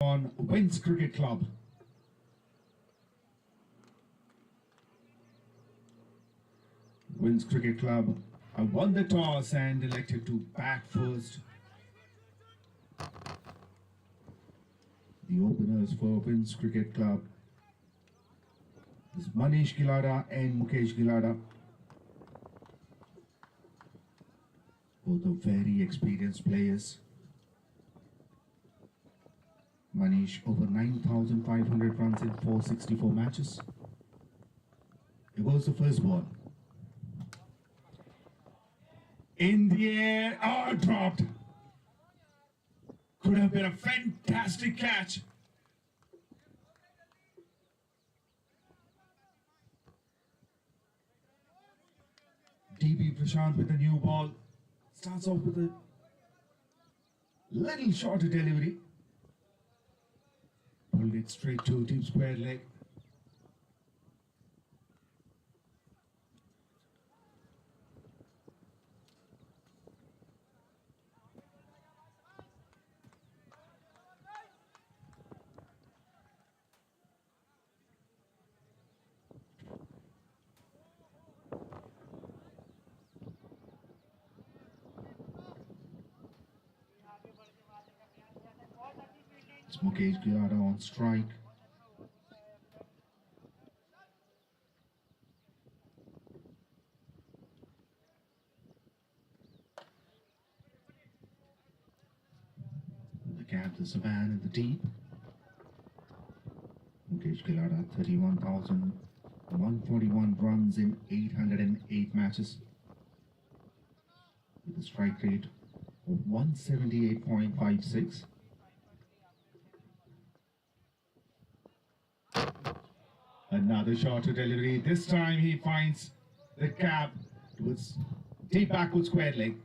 on Wins Cricket Club. Wins Cricket Club have won the toss and elected to bat first. The openers for Wins Cricket Club is Manish Gilada and Mukesh Gilada. Both are very experienced players. Manish over 9,500 runs in 464 matches. It was the first ball. In the air, dropped. Could have been a fantastic catch. DB Prashant with a new ball. Starts off with a little shorter delivery. Pulled it straight to deep square leg. It's Mukesh Gilada on strike. The gap, the Savan in the deep. Mukesh Gilada, 31,141 runs in 808 matches. With a strike rate of 178.56. Another shorter delivery. This time he finds the gap towards deep backward square leg.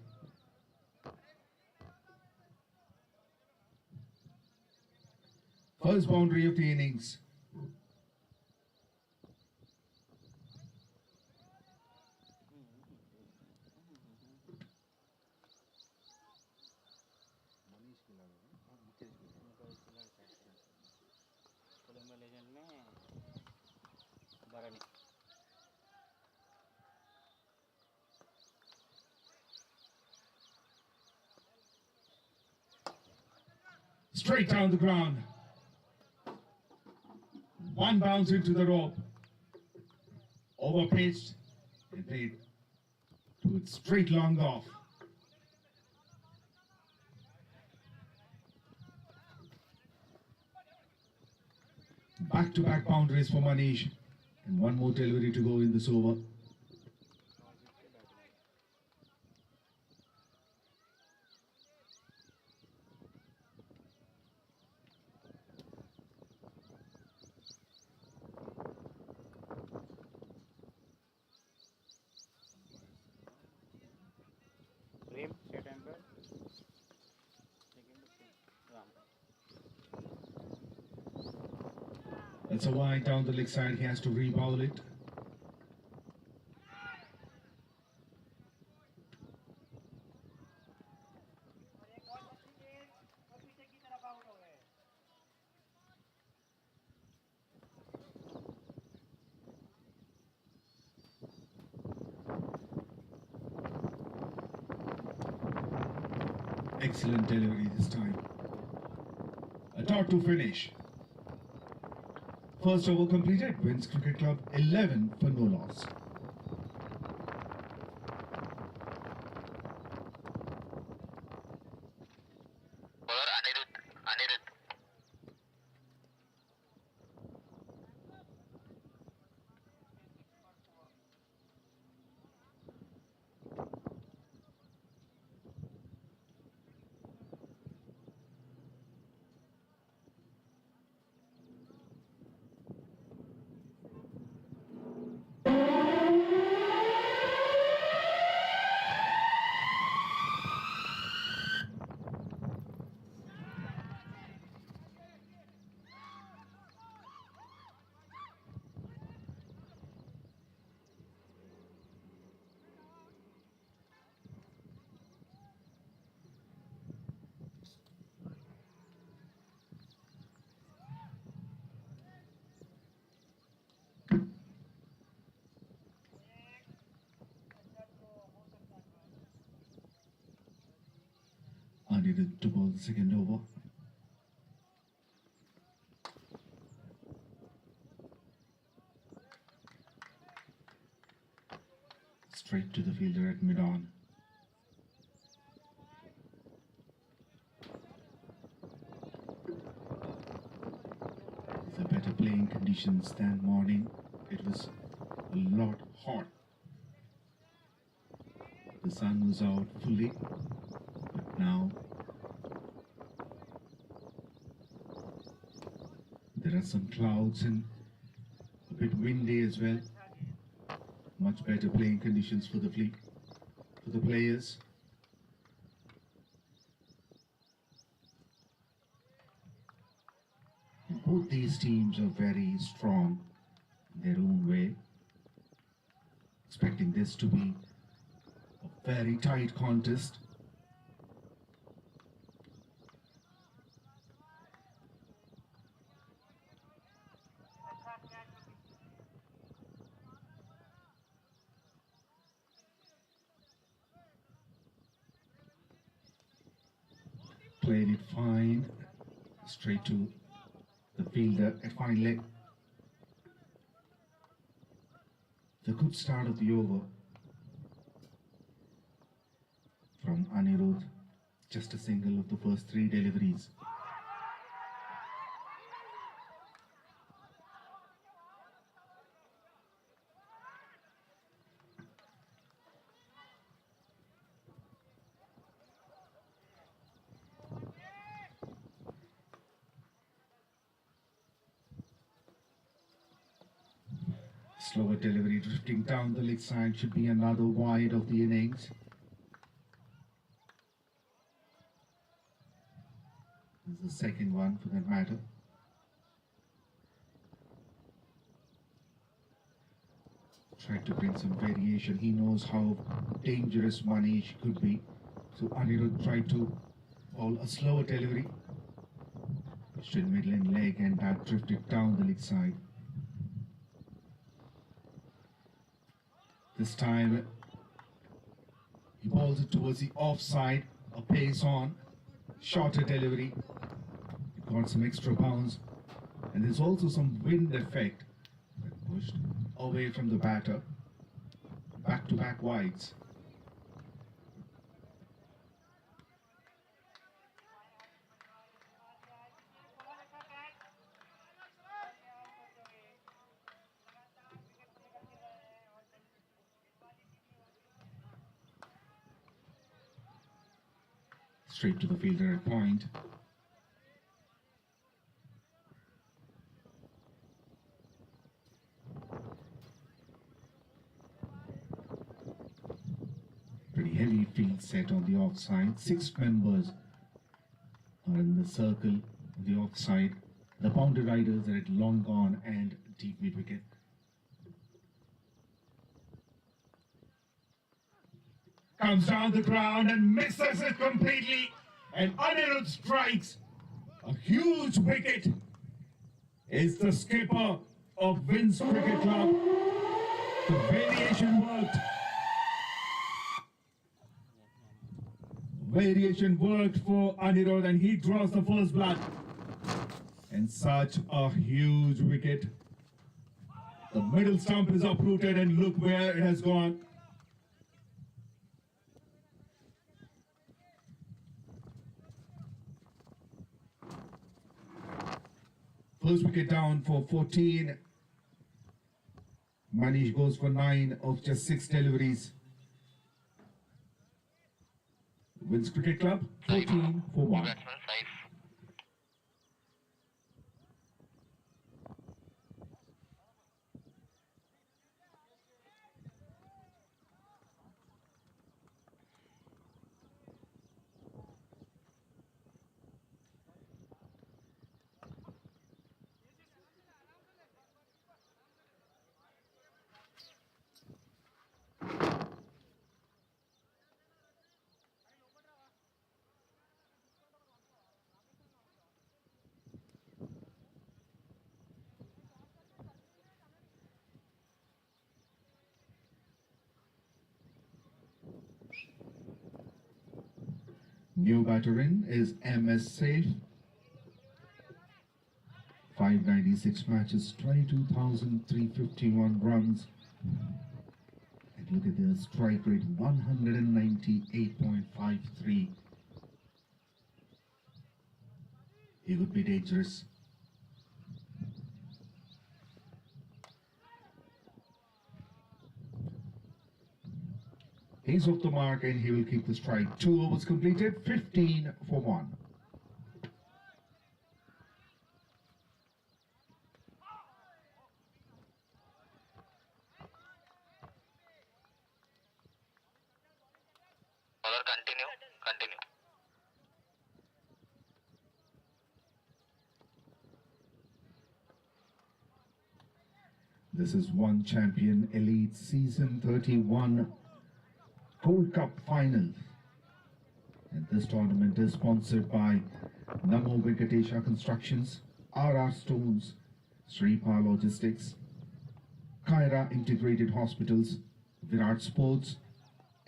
First boundary of the innings. Straight down the ground. One bounce into the rope. Overpitched and played to its straight long off. Back-to-back boundaries for Manish. And one more delivery to go in this over. It's a wide down the leg side. He has to rebowl it. Excellent delivery this time. A dot to finish. First over completed. Wins Cricket Club 11 for no loss. Anirudh to bowl the second over. Straight to the fielder at mid-on. With a better playing conditions than morning, it was a lot hot. The sun was out fully, but now there are some clouds and a bit windy as well. Much better playing conditions for the players. Both these teams are very strong in their own way. Expecting this to be a very tight contest. Played it fine, straight to the fielder at fine leg. The good start of the over from Anirudh, just a single of the first 3 deliveries. Slower delivery drifting down the leg side, should be another wide of the innings. This is the second one for that matter. Tried to bring some variation. He knows how dangerous Manish could be. So Anirudh tried to bowl a slower delivery. Still middle and leg, and that drifted down the leg side. This time he bowls it towards the offside, a pace on, shorter delivery. It got some extra bounce, and there's also some wind effect that pushed away from the batter. Back-to-back wides. Straight to the fielder at point. Pretty heavy field set on the offside. 6 members are in the circle on the offside. The boundary riders are at long gone and deep mid wicket. Comes down the ground and misses it completely, and Anirudh strikes a huge wicket. Is the skipper of Vince Cricket Club. The variation worked. Variation worked for Anirudh, and he draws the first blood. And such a huge wicket. The middle stump is uprooted, and look where it has gone. First wicket down for 14. Manish goes for 9 of just 6 deliveries. Wins Cricket Club 14 for 1. New batter in is MS Safe. 596 matches, 22,351 runs. And look at their strike rate, 198.53. He would be dangerous. He's off the mark and he will keep the strike. 2 overs completed, 15 for 1. Continue. This is One Champion Elite Season 31 Gold Cup Final. And this tournament is sponsored by Namo Venkatesha Constructions, RR Stones, Sripa Logistics, Kaira Integrated Hospitals, Virat Sports,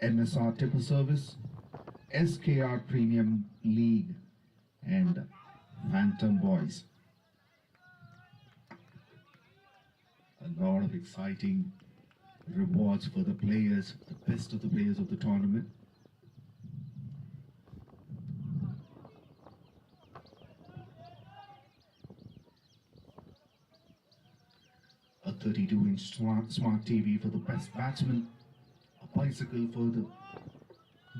MSR Tipper Service, SKR Premium League, and Phantom Boys. A lot of exciting rewards for the players, the best of the players of the tournament. A 32-inch smart TV for the best batsman, a bicycle for the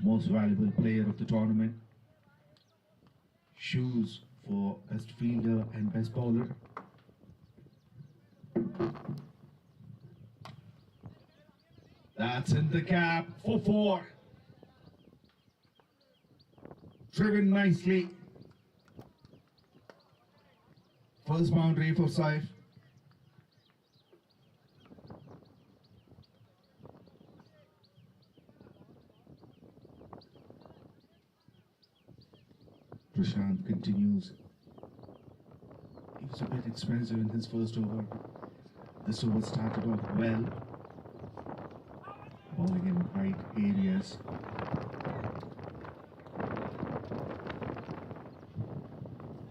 most valuable player of the tournament, shoes for best fielder and best bowler. That's in the gap for 4. Driven nicely. First boundary for Saif. Prashant continues. He was a bit expensive in his first over. This over started off well. Bowling in right areas.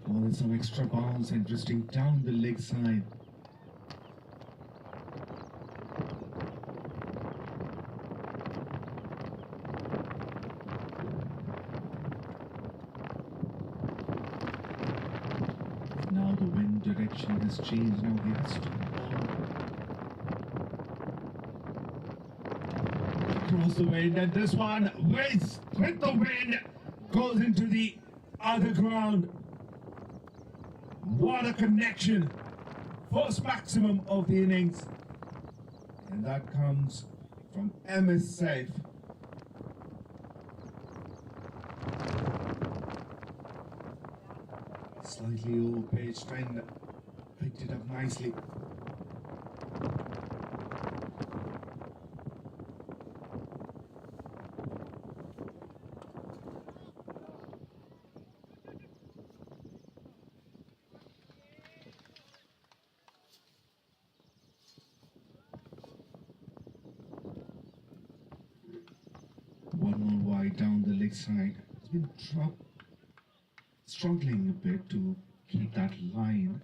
Oh, there's some extra bounce and drifting down the leg side. Now the wind direction has changed. Now he has to cross the wind, and this one whiz with the wind goes into the other ground. What a connection! First maximum of the innings, and that comes from MS Saif. Slightly over page 10, picked it up nicely. One more wide down the leg side. It's been struggling a bit to keep that line.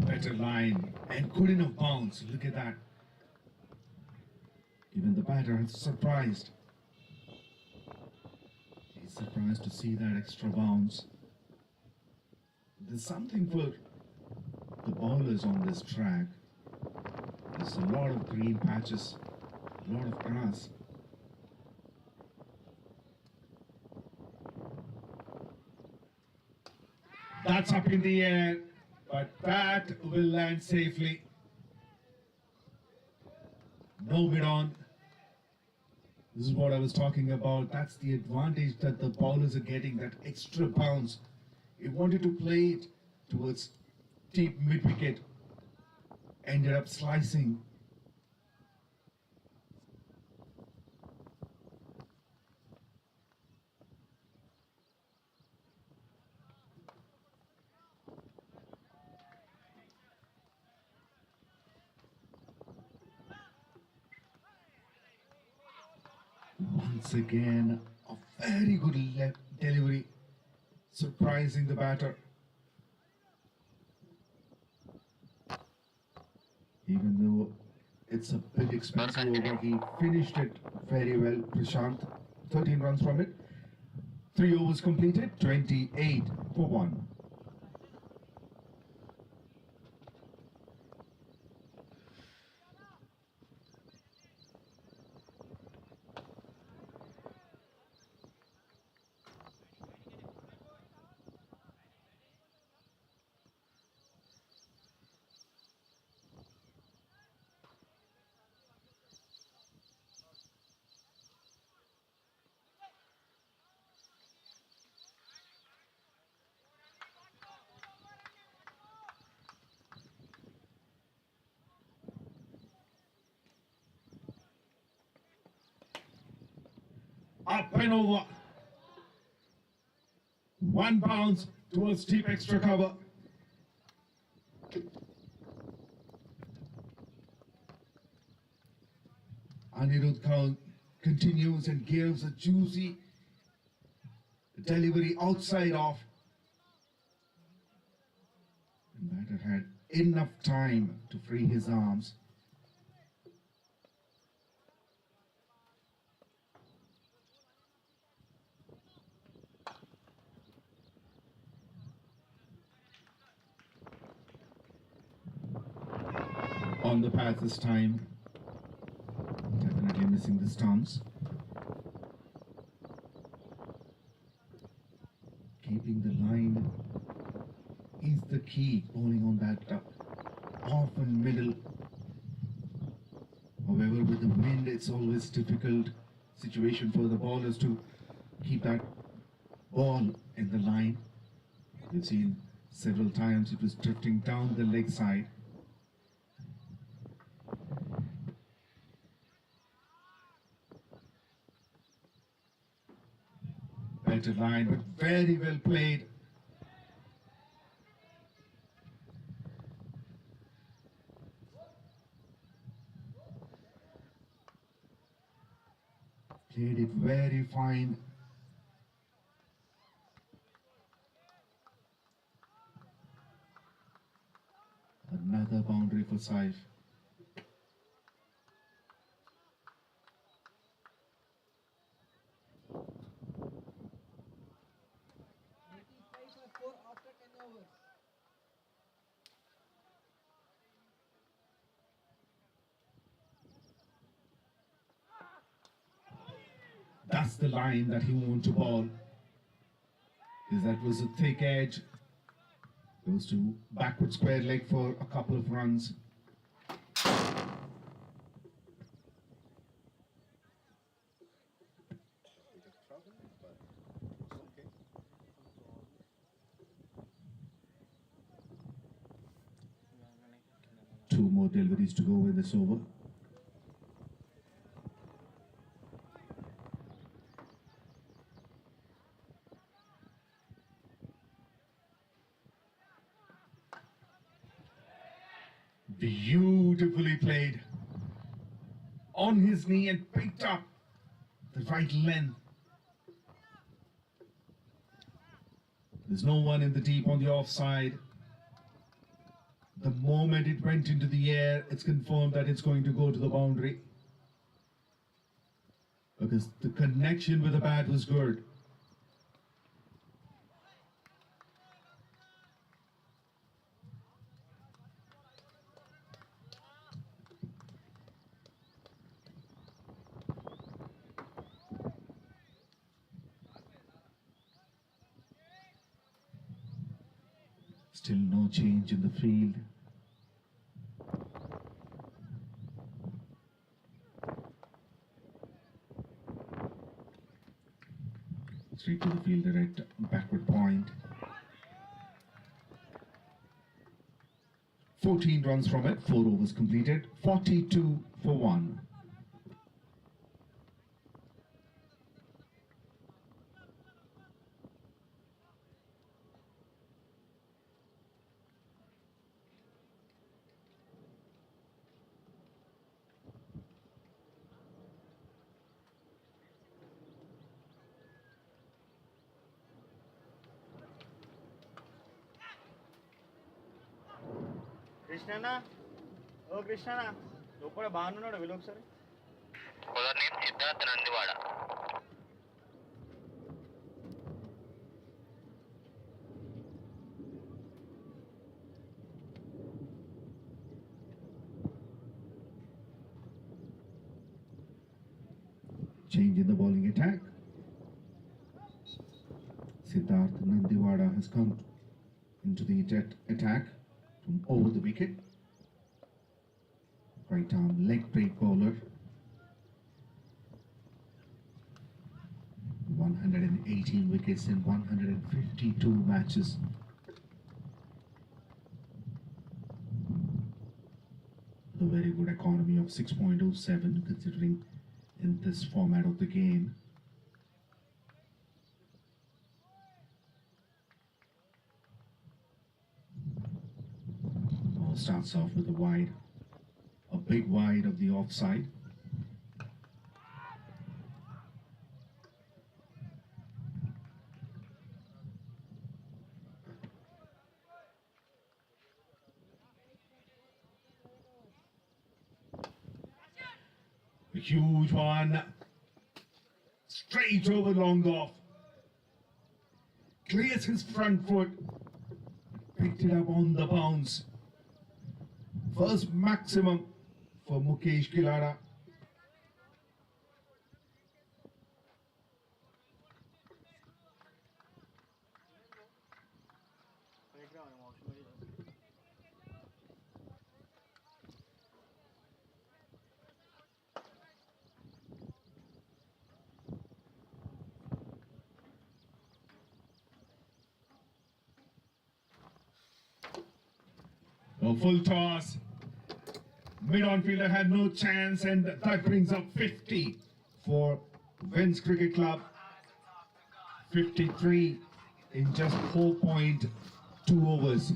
Better line and good enough bounce. Look at that. Even the batter is surprised. He's surprised to see that extra bounce. There's something for the bowlers on this track. There's a lot of green patches, a lot of grass. That's up in the air, but that will land safely. No mid-on. This is what I was talking about. That's the advantage that the bowlers are getting, that extra bounce. He wanted to play it towards deep mid-wicket. Ended up slicing. Once again, a very good left delivery, surprising the batter. Even though it's a big expensive over, he finished it very well, Prashant. 13 runs from it. 3 overs completed, 28 for 1. Up and over. 1 bounce towards deep extra cover. Anirudh Kaul continues and gives a juicy delivery outside off. The batter had enough time to free his arms. On the path this time, definitely missing the stumps. Keeping the line is the key, bowling on that off and middle. However, with the wind, it's always difficult situation for the bowlers to keep that ball in the line. We've seen several times it was drifting down the leg side. Better line, but very well played. Played it very fine. Another boundary for Saif. That's the line that he wanted to bowl. Because that was a thick edge. Goes to backward square leg for a couple of runs. Two more deliveries to go in this over. Beautifully played. On his knee and picked up the right length. There's no one in the deep on the offside. The moment it went into the air, it's confirmed that it's going to go to the boundary. Because the connection with the bat was good. Still no change in the field. Straight to the fielder at backward point. 14 runs from it, 4 overs completed, 42 for 1. కృష్ణన్న ఓ కృష్ణన్న లోపల బాగున్నాడు వీళ్ళు ఒకసారి Other name Siddharth Nandiwada. Change in the bowling attack. Siddharth Nandiwada has come into the attack from over the wicket. Right arm leg break bowler. 118 wickets in 152 matches. A very good economy of 6.07 considering in this format of the game. Ball starts off with a big wide of the offside. A huge one, straight over long off, clears his front foot, picked it up on the bounce. First maximum for Mukesh Gilada. A full toss. Mid-on fielder had no chance, and that brings up 50 for Vens Cricket Club. 53 in just 4.2 overs.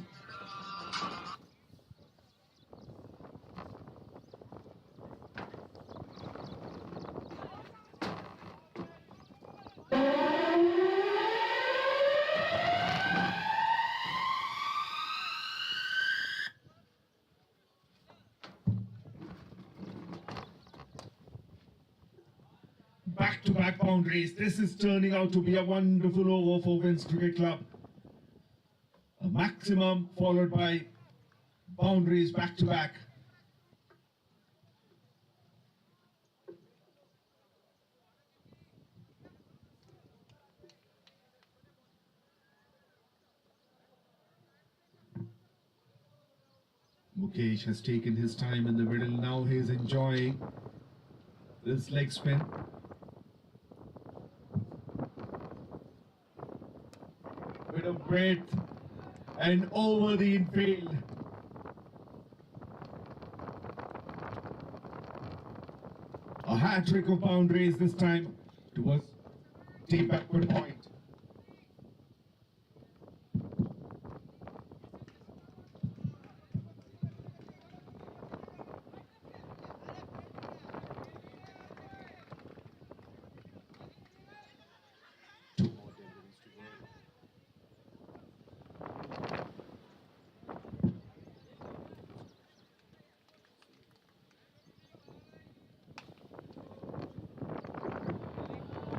Back-to-back boundaries. This is turning out to be a wonderful over for Vens Cricket Club. A maximum followed by boundaries back-to-back. Mukesh has taken his time in the middle. Now he is enjoying this leg spin. Bit of breadth and over the infield. A hat trick of boundaries this time towards deep backward point.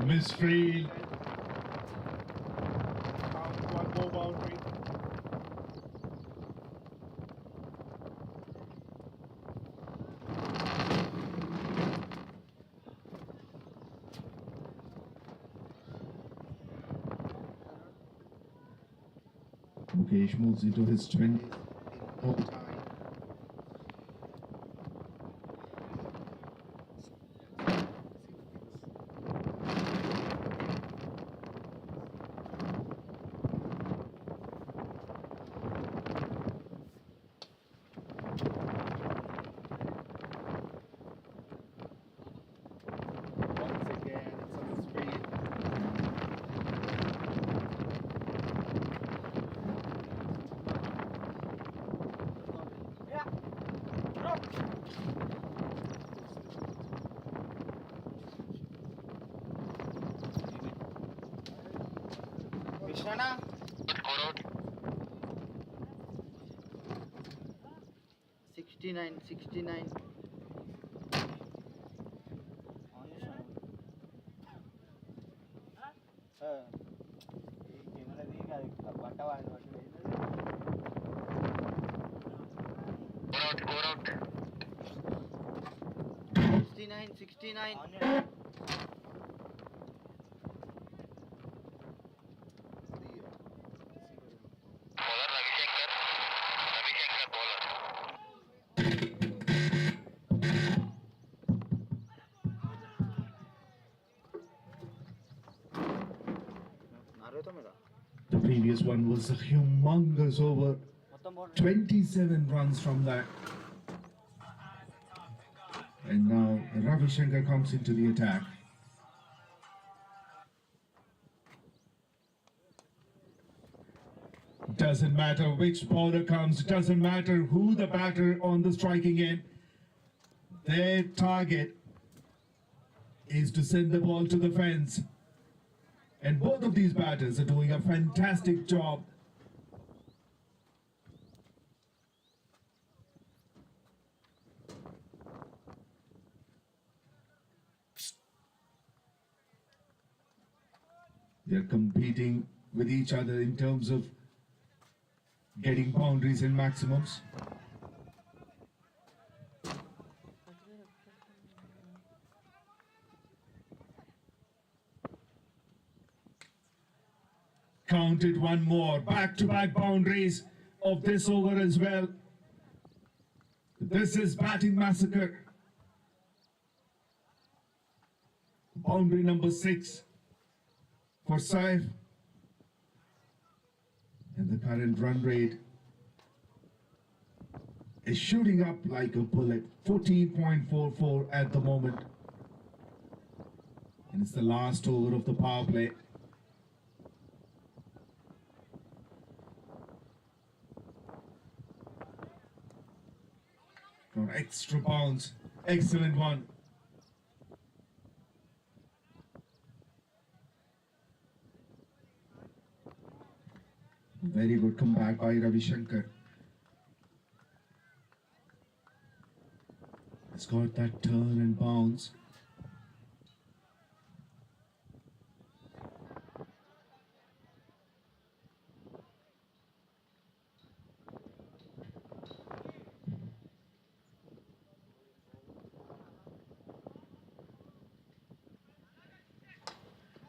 Misfield. One more boundary. Mukesh moves into his 20th in no time. Krishna, Score out. 69. On చేశాను. ఈ camera దిగి అది బట్ట వాడిని బట్టి పోయింది. Score out. 69. On చేశాను. Bowler Ravi Shankar bowler. The previous one was a humongous over. మొత్తం board 27 runs from that. And now Ravi Shankar comes into the attack. Doesn't matter which bowler comes, doesn't matter who the batter on the striking end. Their target is to send the ball to the fence. And both of these batters are doing a fantastic job. They're competing with each other in terms of getting boundaries and maximums. Counted one more, back-to-back boundaries of this over as well. This is batting massacre. Boundary number 6 for Saif. And the current run rate is shooting up like a bullet, 14.44 at the moment. And it's the last over of the power play. Got extra bounce, excellent one. Very good comeback by Ravi Shankar. He's got that turn and bounce.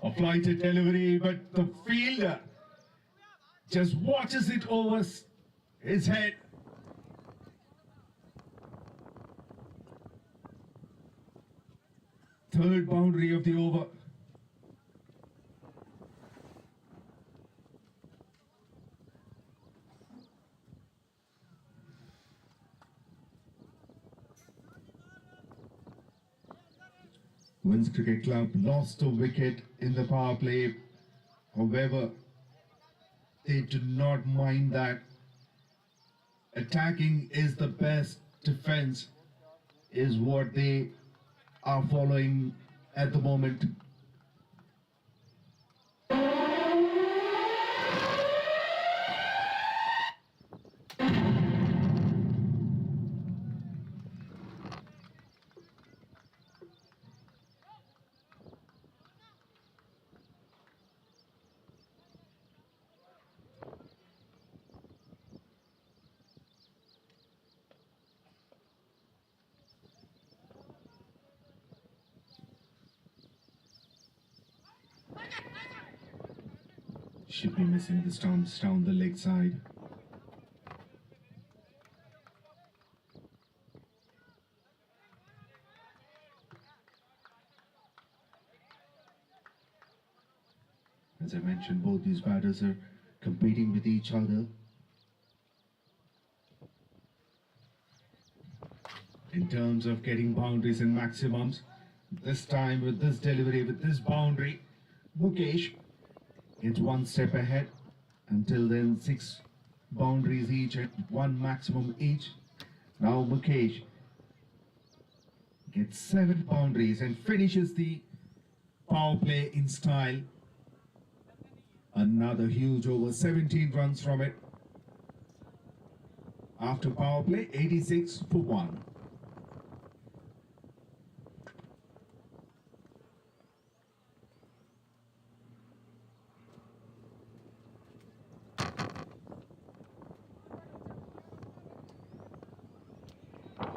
A flighted delivery, but the fielder just watches it over his head. Third boundary of the over. Wins Cricket Club lost a wicket in the power play. However, they do not mind that. Attacking is the best defense, is what they are following at the moment. Should be missing the stumps down the leg side. As I mentioned, both these batters are competing with each other. In terms of getting boundaries and maximums, this time with this delivery, with this boundary, Mukesh gets one step ahead. Until then, 6 boundaries each and 1 maximum each. Now Mukesh gets 7 boundaries and finishes the power play in style. Another huge over, 17 runs from it. After power play, 86 for 1.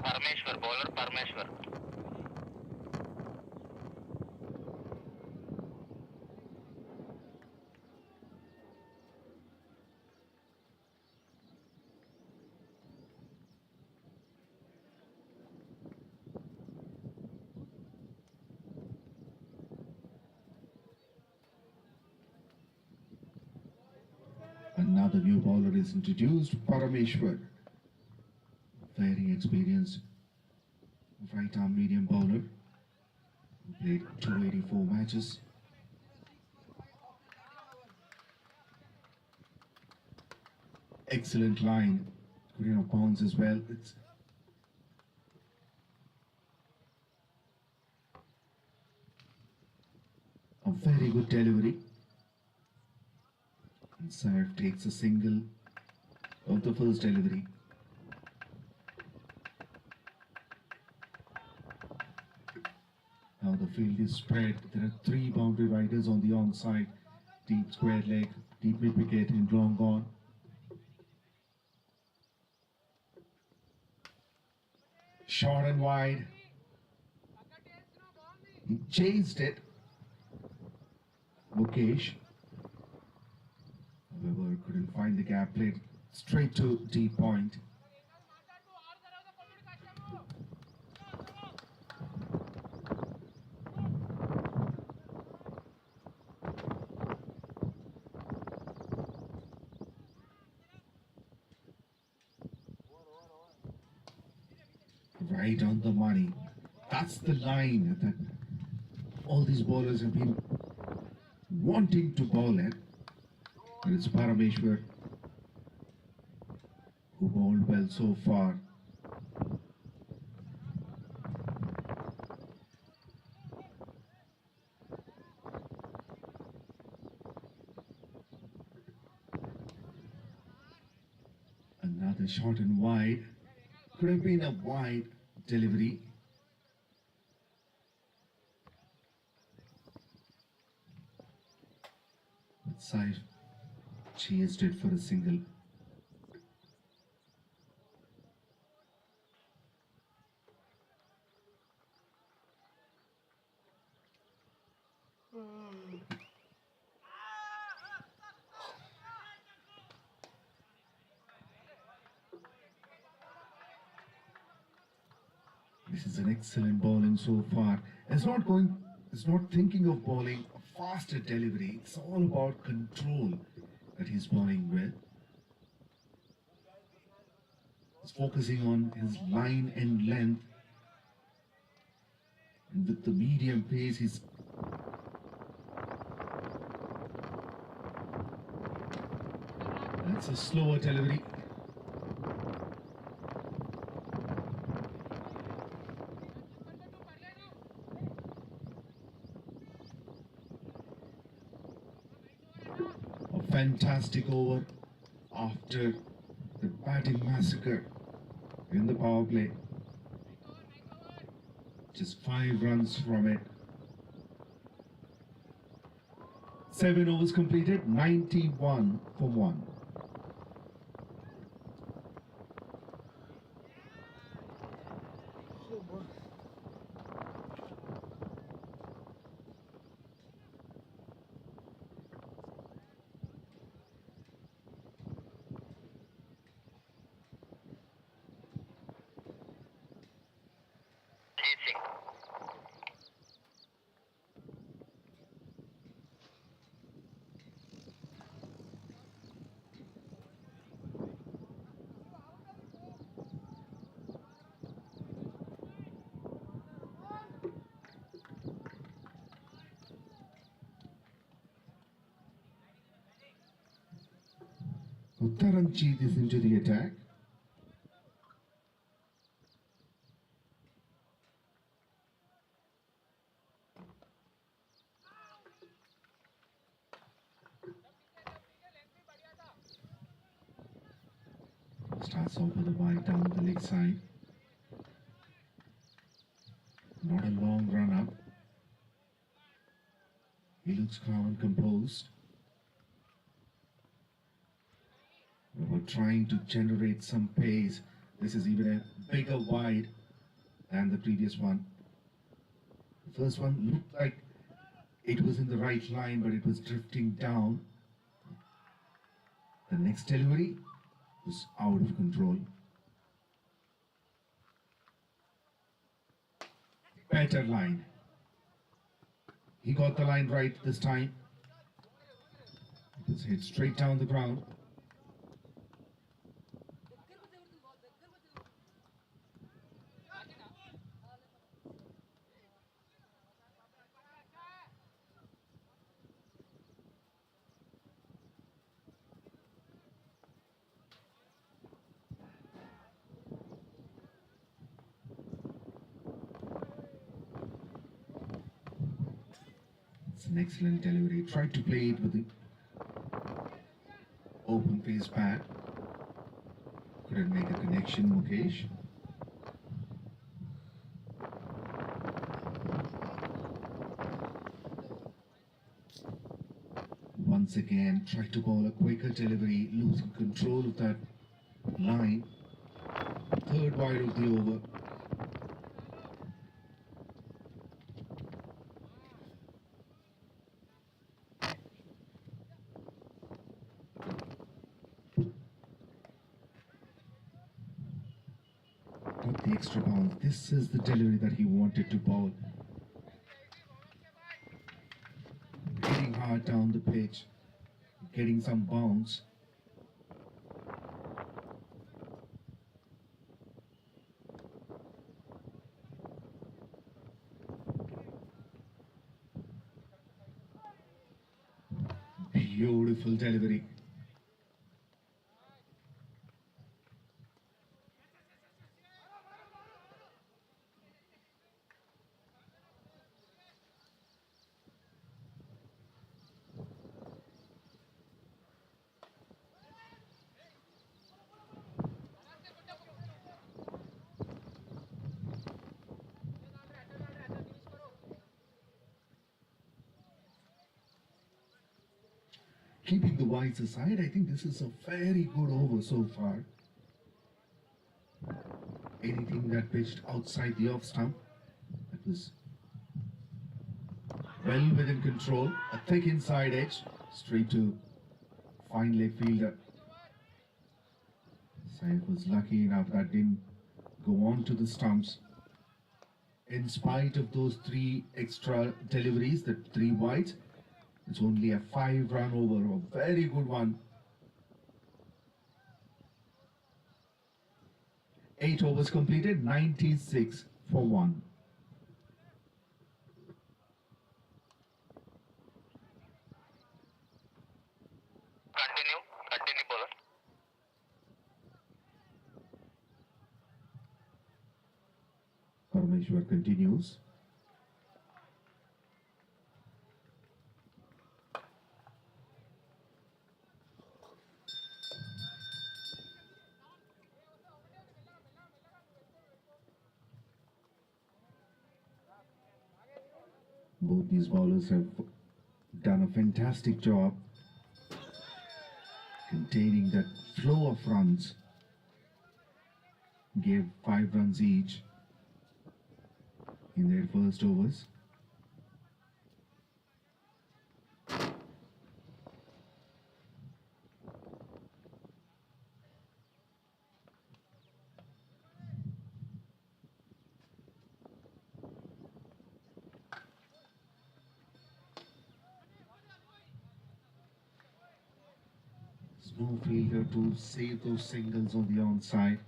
Parmeshwar, bowler Parmeshwar. Another new bowler is introduced, Parameshwar. Very experienced right-arm medium bowler who played 284 matches. Excellent line, good enough bounce as well. It's a very good delivery. And Saif takes a single of the first delivery. Now the field is spread. There are 3 boundary riders on the onside. Deep square leg, deep mid wicket and long on. Short and wide. He chased it. Mukesh. However, couldn't find the gap, played straight to deep point. Right on the money. That's the line that all these bowlers have been wanting to bowl at. And it's Parameshwar who bowled well so far. Another short and wide. Could have been a wide delivery. But Saif chased it for a single. This is an excellent bowling so far. It's not thinking of bowling a faster delivery. It's all about control that he's bowling with. He's focusing on his line and length. And with the medium pace, he's that's a slower delivery. A fantastic over after the batting massacre in the power play. Just 5 runs from it. 7 overs completed, 91 for 1. Chasing. Taranjeet is into the attack. Starts off with a wide down the leg side. Not a long run up. He looks calm and composed. We were trying to generate some pace. This is even a bigger wide than the previous one. The first one looked like it was in the right line, but it was drifting down. The next delivery was out of control. Better line. He got the line right this time. It was hit straight down the ground. It's an excellent delivery. Tried to play it with the open face bat. Couldn't make a connection, Mukesh. Once again, tried to ball a quicker delivery, losing control of that line. Third wide of the over. Got the extra bounce. This is the delivery that he wanted to bowl. Hitting hard down the pitch, getting some bounce. Beautiful delivery. Keeping the wides aside, I think this is a very good over so far. Anything that pitched outside the off stump, that was well within control. A thick inside edge, straight to fine leg fielder. Saif was lucky enough that didn't go on to the stumps. In spite of those three extra deliveries, the three wides, it's only a 5-run over, a very good one. 8 overs completed, 96 for 1. Continue bowler. Parmeshwar continues. Both these bowlers have done a fantastic job containing that flow of runs. Gave 5 runs each in their first overs. No fielder to save those singles on the onside.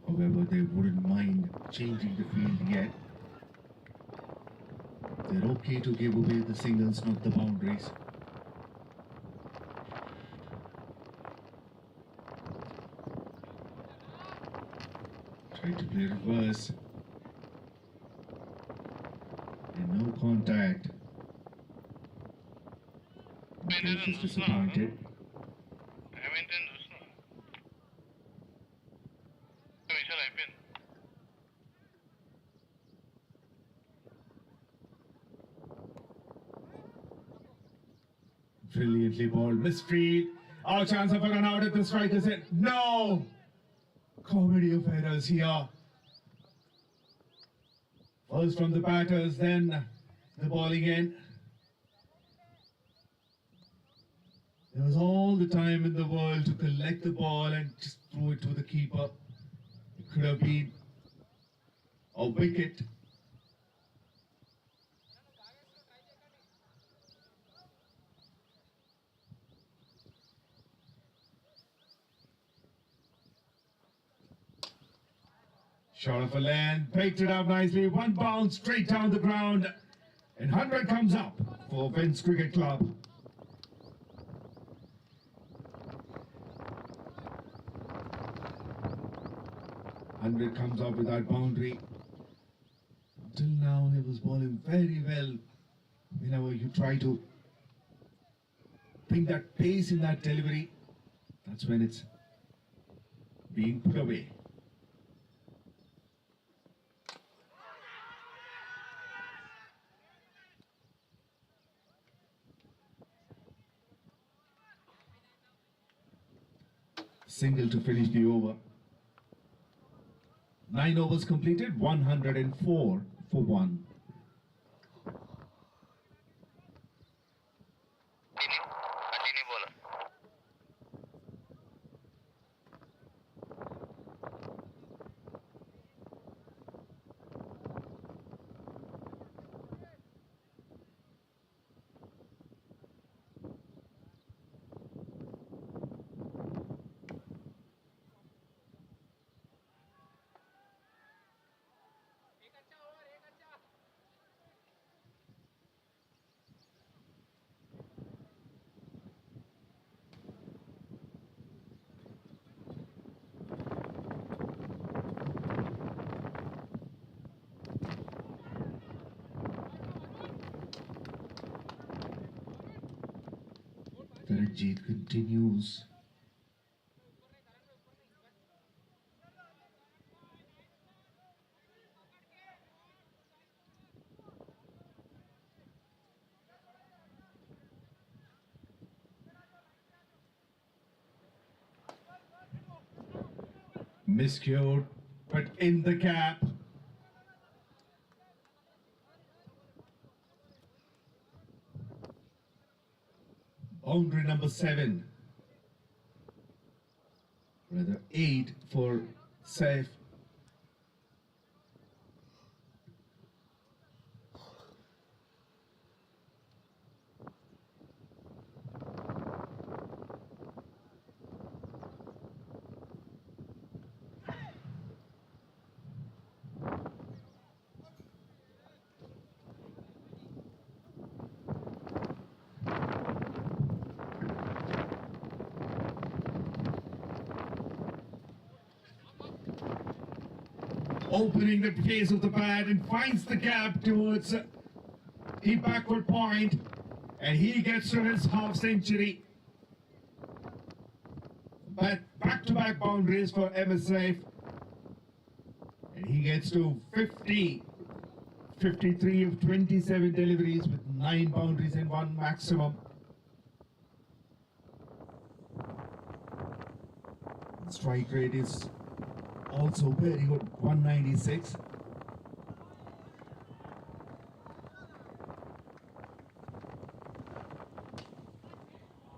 However, they wouldn't mind changing the field yet. They're okay to give away the singles, not the boundaries. Try to play reverse. And No contact. Coach is disappointed. Brilliantly bowled. Misfield. Our chance of a run out at the striker's end. No! Comedy of errors here. First from the batters, then the bowling end. There was all the time in the world to collect the ball and just throw it to the keeper. It could have been a wicket. Shot of a land, picked it up nicely, one bounce straight down the ground, and 100 comes up for Vince Cricket Club. Hundred comes up with that boundary. Until now, he was bowling very well. Whenever you try to bring that pace in that delivery, that's when it's being put away. Single to finish the over. 9 overs completed, 104 for 1. Continue bowler. Ranjit continues. Miscued, but in the gap. Boundary number 7. Rather 8 for Saif. Opening the face of the bat and finds the gap towards the backward point, and he gets to his half century. But back-to-back boundaries for MSF, and he gets to 53 of 27 deliveries with 9 boundaries and 1 maximum. Strike rate is also very good, 196.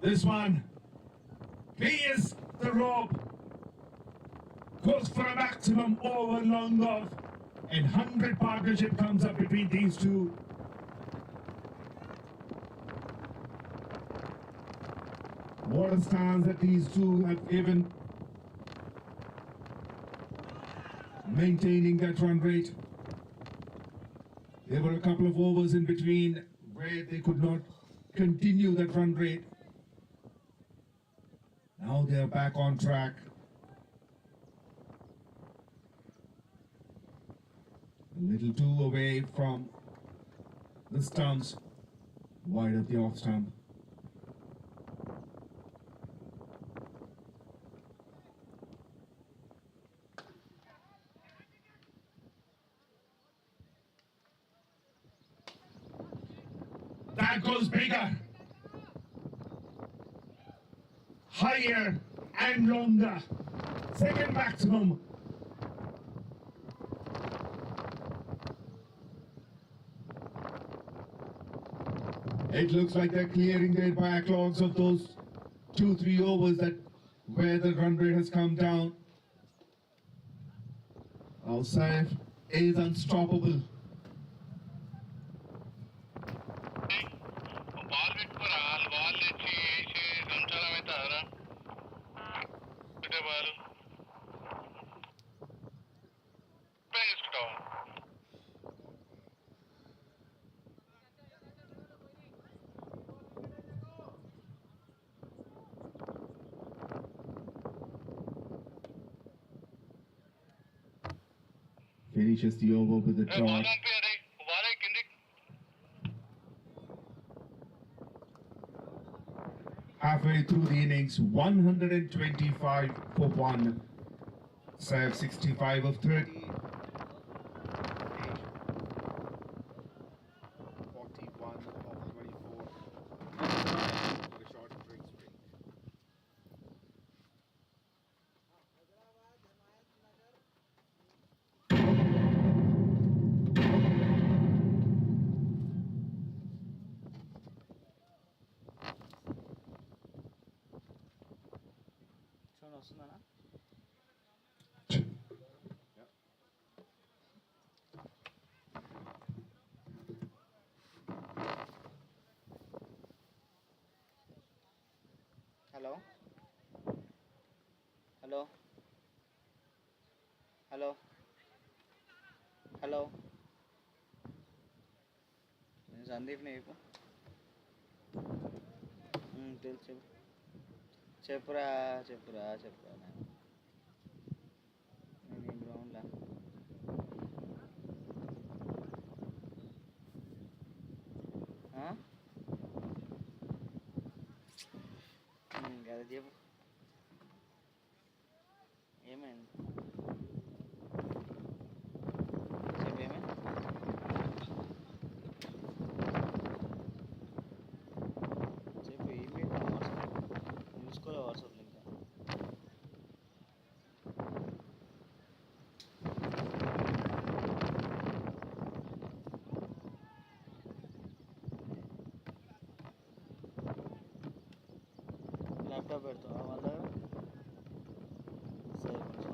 This one clears the rope, goes for a maximum over long off, and 100 partnership comes up between these two. What a stance that these two have given, maintaining that run rate. There were a couple of overs in between where they could not continue that run rate. Now they are back on track. A little too away from the stumps, wide of the off stump. That goes bigger, higher and longer. Second maximum. It looks like they're clearing their backlogs of those 2-3 overs that where the run rate has come down. Our Saif is unstoppable. Ball పెట్టుకోరా ball తెచ్చి వేసి సంచారం అవుతారా ball తీసుకుంటావా Finishes the over with a ball dot. పంపించారు ball కిందికి Halfway through the innings, 125 for 1. Saif 65 of 30. 41 of 24. For a short break streak. చూడండి వస్తుందనా hello hello hello hello నేను సందీప్ని చెప్పు తెలుసు చెప్పురా చెప్పురా చెప్పురా నేను ఈ గ్రౌండ్లో కదా చెప్పు ఏమైంది చెప్పు ఏమైంది చెప్పు ఏమైంది వాట్సాప్ చూసుకోలే వాట్సాప్లో ఇంకా ల్యాప్టాప్ పెడతావా వాళ్ళ దగ్గర సరే కొంచెం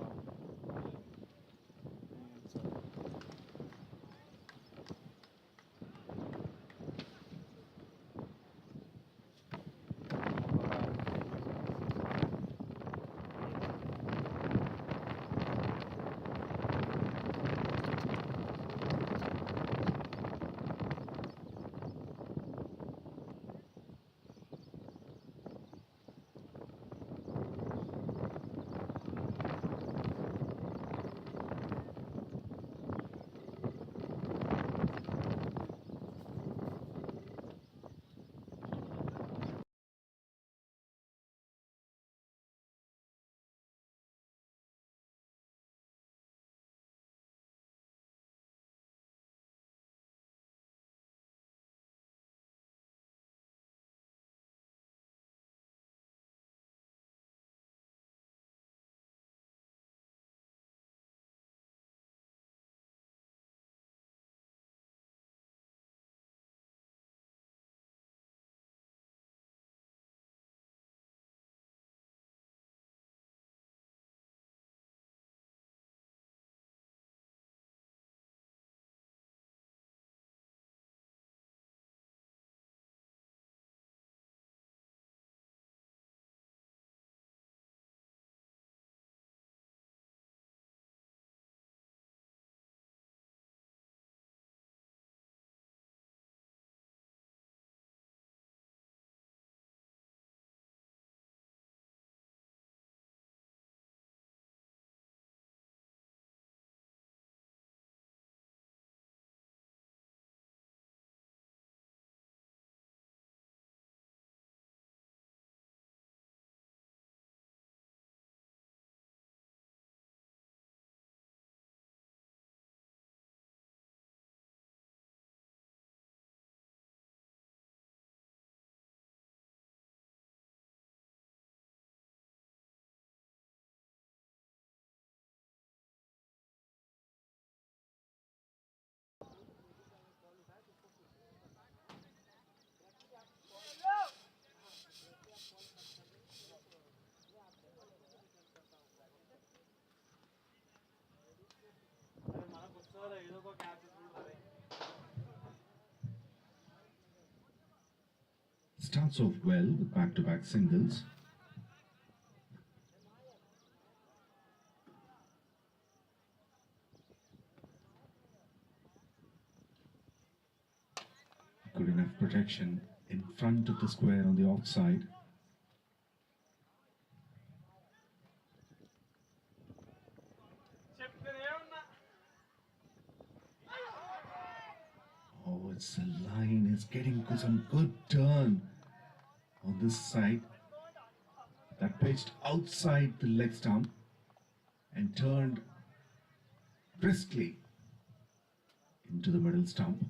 starts off well with back-to-back singles. Good enough protection in front of the square on the offside. Oh, it's a line. It's getting some good turn on this side. That pitched outside the leg stump and turned briskly into the middle stump.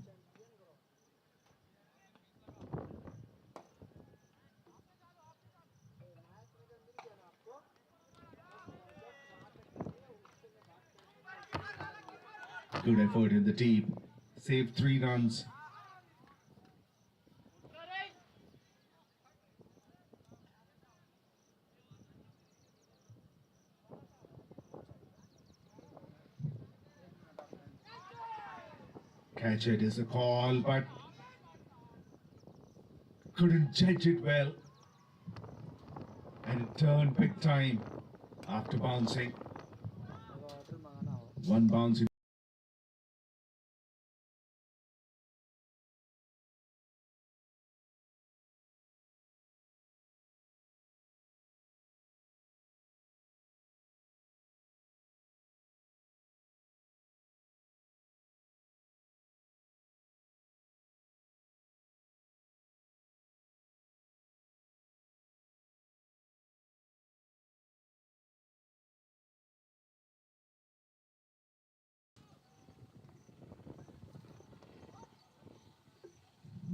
Good effort in the deep. Saved 3 runs. Catch it is a call, but couldn't judge it well. And it turned big time after bouncing. One bounce in.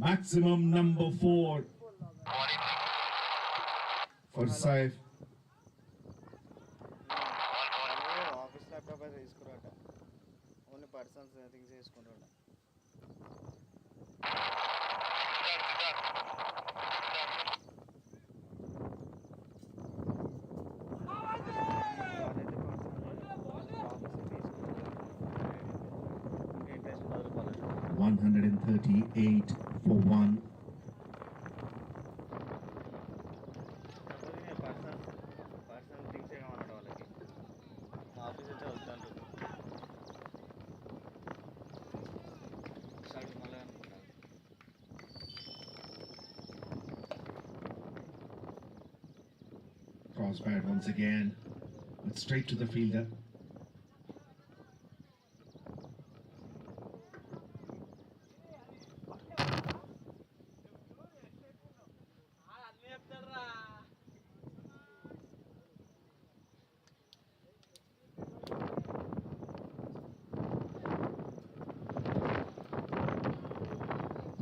Maximum number 4 for Saif. Office laptop అయితే తీసుకురాట only personals things తీసుకుంటాడు. $138 for 1. Personal things కావాలంటే వాళ్ళకి office వచ్చి వద్దంటారు. మళ్ళీ అనుకుంటారు. Cross bat once again, but straight to the fielder.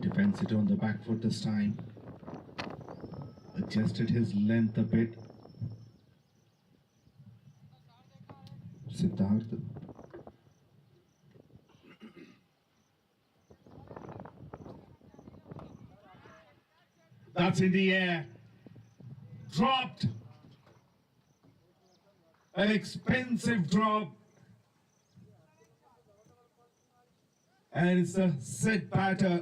Defends it on the back foot this time. Adjusted his length a bit. Siddharth. That's in the air. Dropped. An expensive drop. And it's the set batter.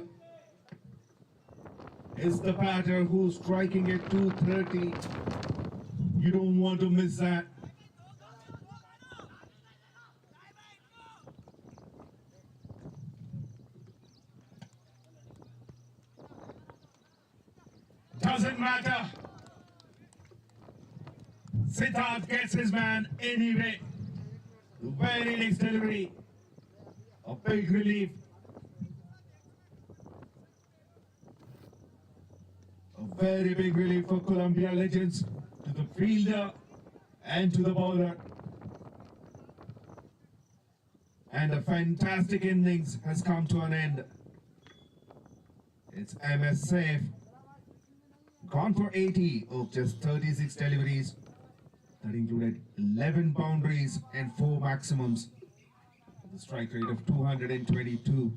Is the batter who's striking at 230. You don't want to miss that. Doesn't matter. Siddharth gets his man anyway. Very nice delivery. A big relief. A very big relief for Columbia Legends, to the fielder and to the bowler. And a fantastic innings has come to an end. It's MS Saif, gone for 80 of just 36 deliveries. That included 11 boundaries and 4 maximums. The strike rate of 222.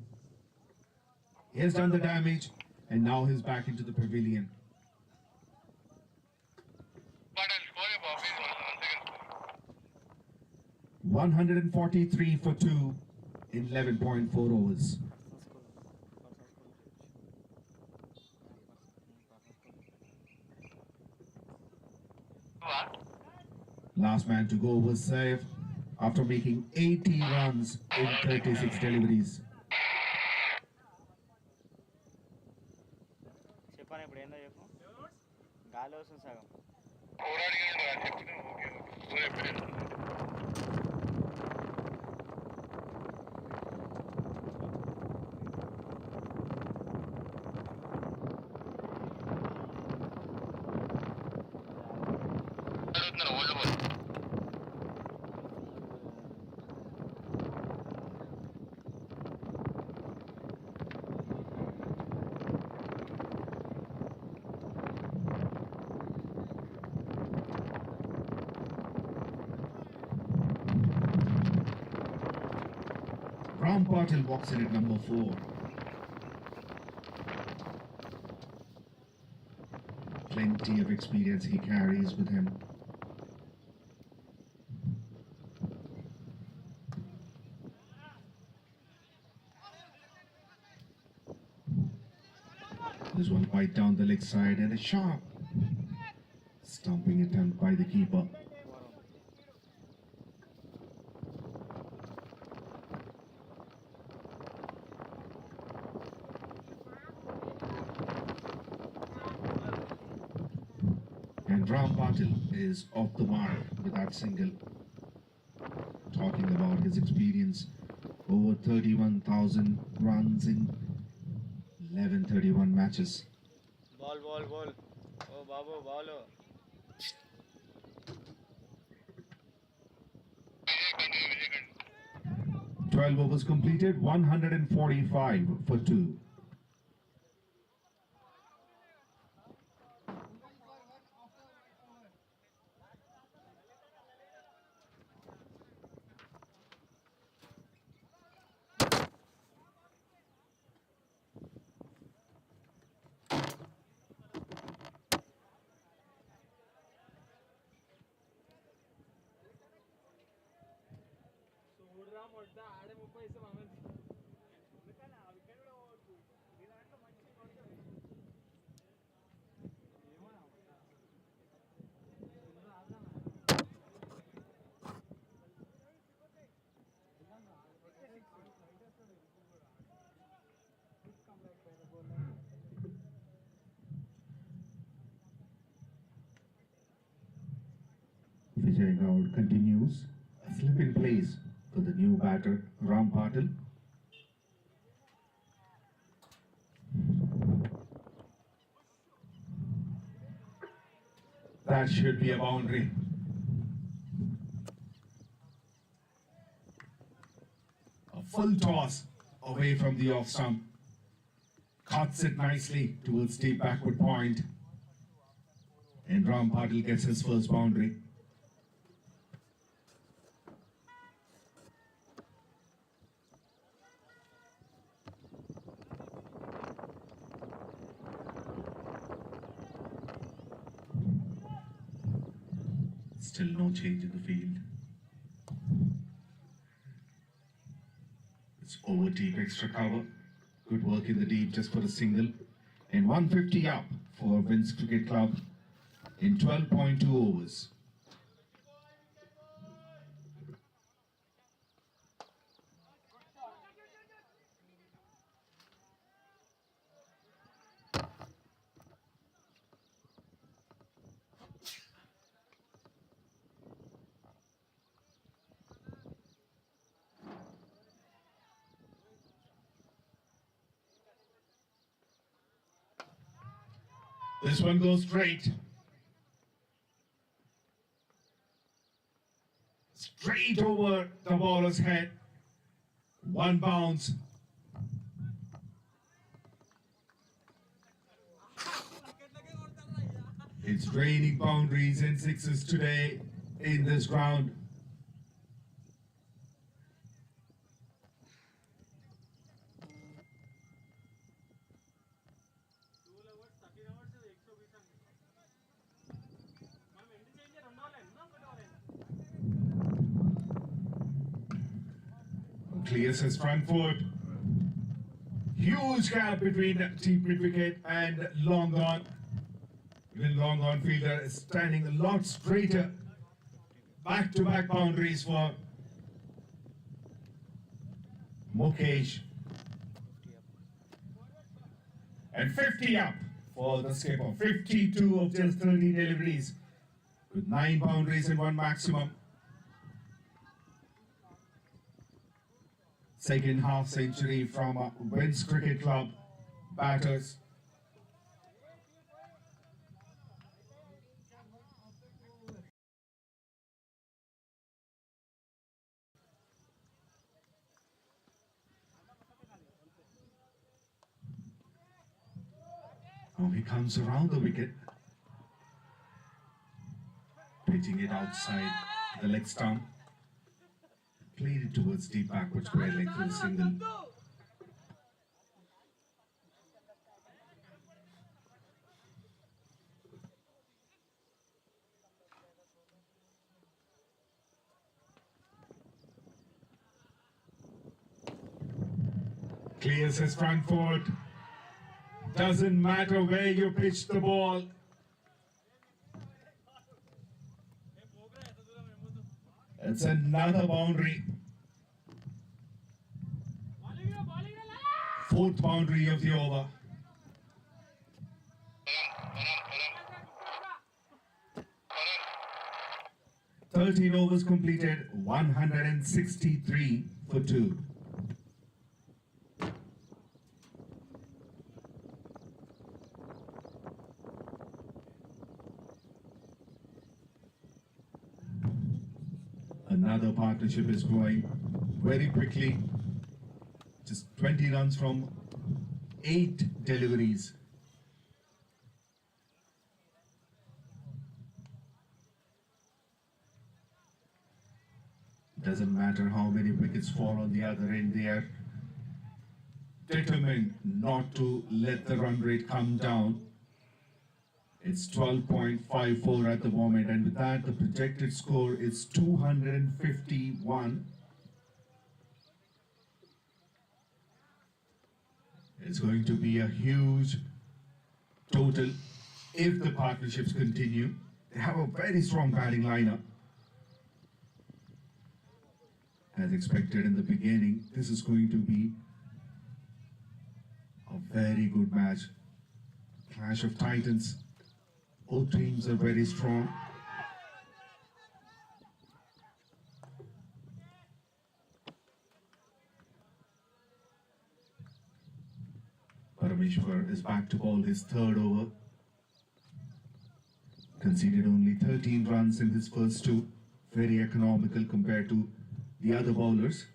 He has done the damage, and now he's back into the pavilion. But I'll score a Bobby once again. 143 for 2 in 11.4 overs. Last man to go was Saif after making 80 runs in 36 deliveries. చెప్పాను ఇప్పుడు ఏందో చెప్పు గాలి వస్తుంది సగం Ram Patil walks in at number 4. Plenty of experience he carries with him. This one quite down the leg side and a sharp stumping attempt by the keeper. And Ram Patil is off the mark with that single. Talking about his experience, over 31,000 runs in 1131 matches. Ball ball ball ఓ బాబు ball 12 overs completed, 145 for 2. Vijay Gaur continues a slip in place for the new batter Ram Patil. That should be a boundary. A full toss away from the off stump. Cuts it nicely towards deep backward point. And Ram Patil gets his first boundary. Still no change in the field. It's over deep extra cover. Good work in the deep just for a single. And 150 up for Vince Cricket Club in 12.2 overs. This one goes straight. Straight over the bowler's head. One bounce. It's raining boundaries and sixes today in this ground. Clears his front foot. Huge gap between deep mid wicket and long on. Even long on fielder is standing a lot straighter. Back-to-back boundaries for Mukesh. And 50 up for the skipper. 52 of just 30 deliveries with 9 boundaries and 1 maximum. Second half century from Winds Cricket Club batters. Now he comes around the wicket, pitching it outside the leg stump. Played it towards deep backward square leg for a single. Clears his front foot. Doesn't matter where you pitch the ball. It's another boundary. Fourth boundary of the over. Run. 13 overs completed, 163 for 2. Another partnership is growing very quickly. Just 20 runs from 8 deliveries. Doesn't matter how many wickets fall on the other end, they are determined not to let the run rate come down. It's 12.54 at the moment, and with that, the projected score is 251. It's going to be a huge total if the partnerships continue. They have a very strong batting lineup. As expected in the beginning, this is going to be a very good match. Clash of Titans. Both teams are very strong. Parameshwar is back to bowl his third over. Conceded only 13 runs in his first 2. Very economical compared to the other bowlers.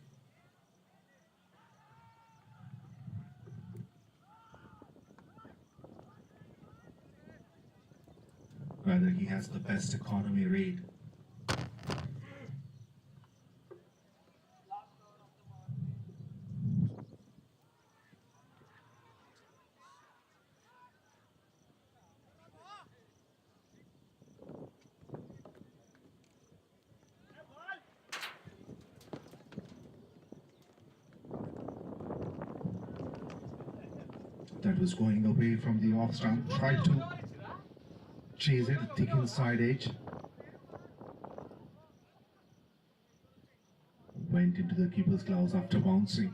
Rather, he has the best economy rate. That was going away from the off stump. Tried to chase it, thick inside edge. Went into the keeper's gloves after bouncing.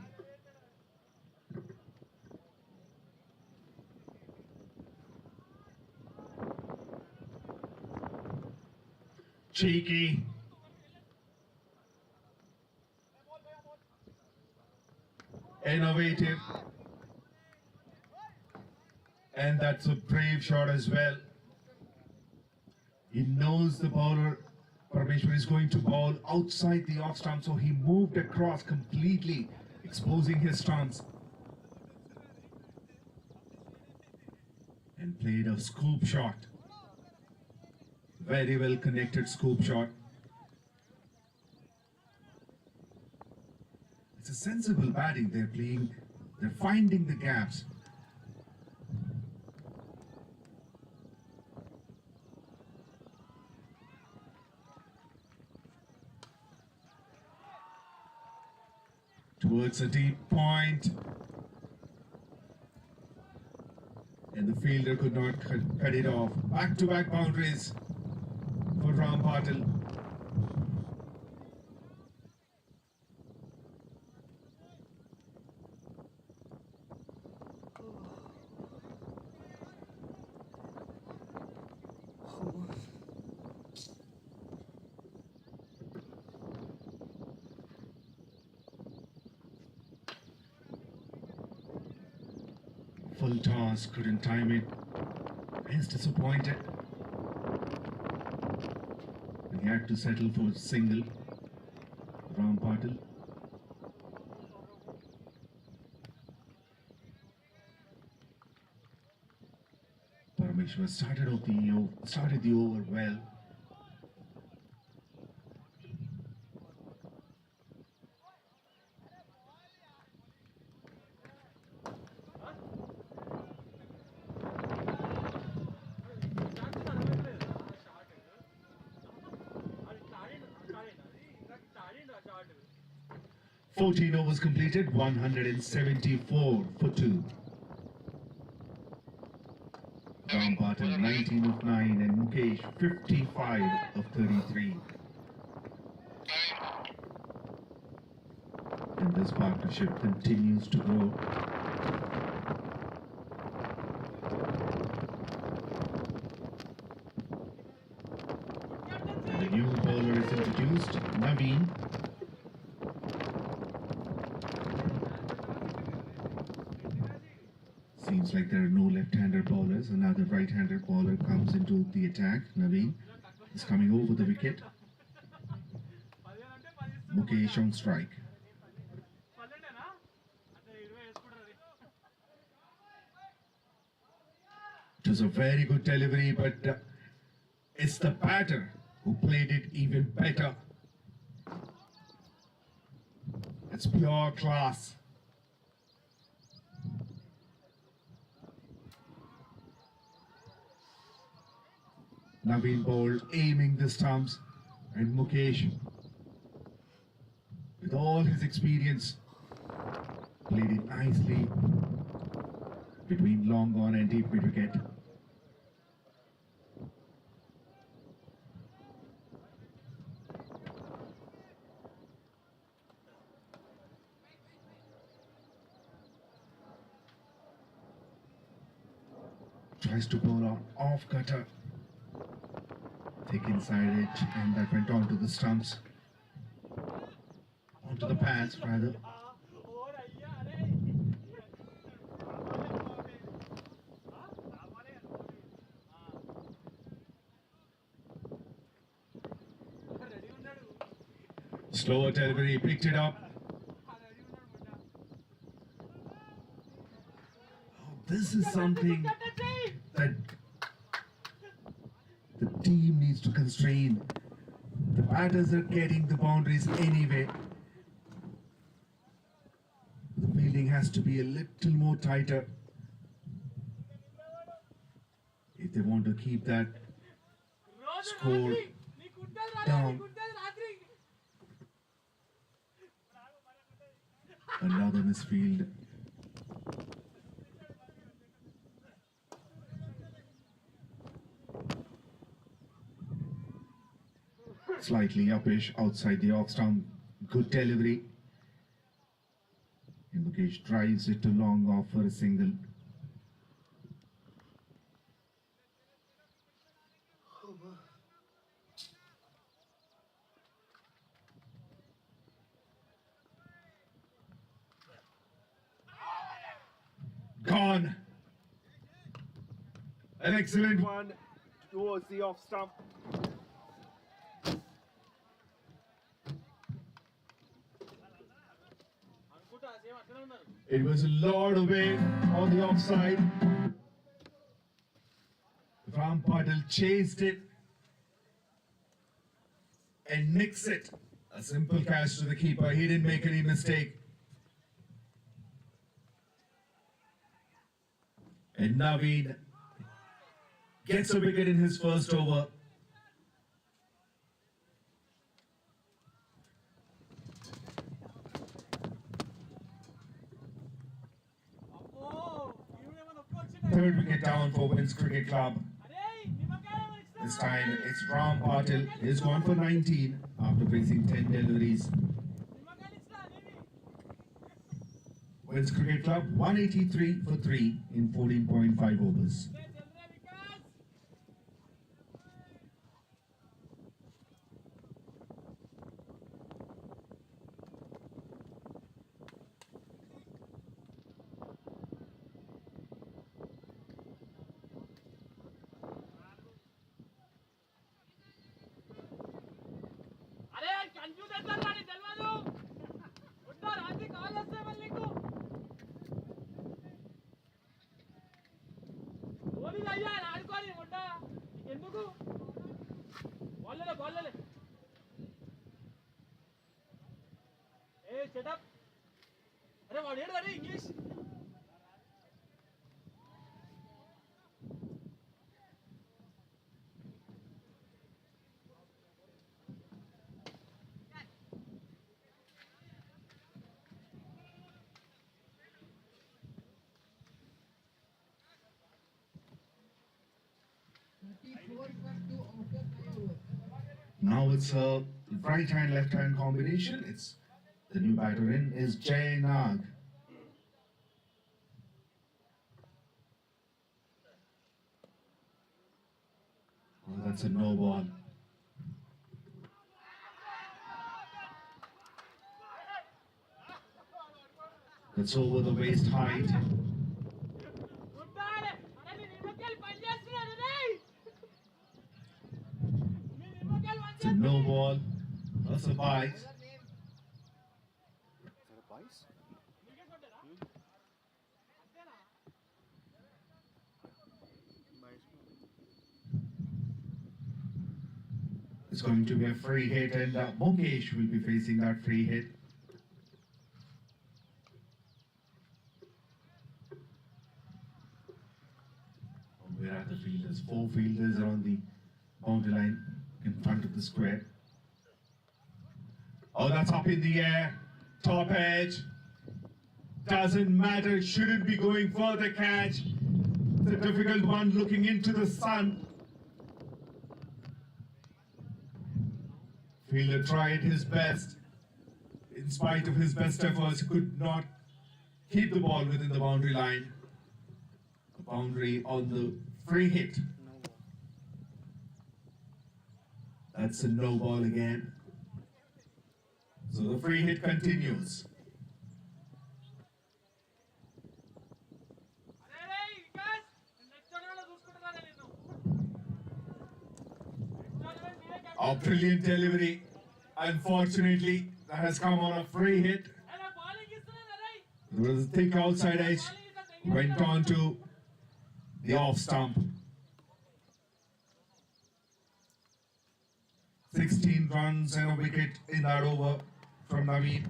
Cheeky. Innovative. And that's a brave shot as well. He knows the bowler, Parameshwar, is going to bowl outside the off stump, so he moved across completely, exposing his stance. And played a scoop shot. Very well connected scoop shot. It's a sensible batting they're playing. They're finding the gaps. Towards a deep point. And And the fielder could not cut it off. Back-to-back boundaries for Ram Patil. Full toss, couldn't time it. He's disappointed. He had to settle for a single. Ram Patil. Parameshwar started the over well. shot. 14 overs completed, 174 for 2. Ram Patil 19 of 9 and Mukesh 55 of 33. And this partnership continues to grow. And a new bowler is introduced, Naveen. Seems like there are no left-hander bowlers. Another right-hander bowler comes into the attack. Naveen is coming over the wicket. Mukesh on strike. It was a very good delivery, but it's the batter who played it even better. It's pure class. Naveen bowled, aiming the stumps, and Mukesh, with all his experience, played it nicely between long on and deep mid wicket. Tries to bowl on off cutter. Thick inside edge, and that went on to the stumps. Onto the pads, rather. Slower delivery, picked it up. This is something that the team needs to constrain. The batters are getting the boundaries anyway. The fielding has to be a little more tighter if they want to keep that score down. Another misfield. Slightly uppish outside the off stump. Good delivery. And Mukesh drives it to long off for a single. Gone. An excellent one towards the off stump. It was a lot away on the offside. Ram Patil chased it and nicks it. A simple catch to the keeper. He didn't make any mistake. And Naveen gets a wicket in his first over. Third third wicket down for Winds Cricket Club. This time it's Ram Patil. He's gone for 19 after facing 10 deliveries. Winds Cricket Club 183 for 3 in 14.5 overs. Now it's a right hand left hand combination. It's the new batter in is Jay Nag. Oh, that's a no ball. That's over the waist height. It's a no ball. That's a bite. Is that a bice? It's going to be a free hit, and Mukesh will be facing that free hit. Where are the fielders? 4 fielders are on the boundary line in front of the square. Oh, that's up in the air. Top edge. Doesn't matter. Shouldn't be going for the catch. It's a difficult one looking into the sun. Fielder tried his best. In spite of his best efforts, he could not keep the ball within the boundary line. The boundary on the free hit. No ball. That's a no ball again. So the free hit continues. A brilliant delivery. Unfortunately, that has come on a free hit. There was a thick outside edge. Went on to the off stump. 16 runs and a wicket in that over from Naveen.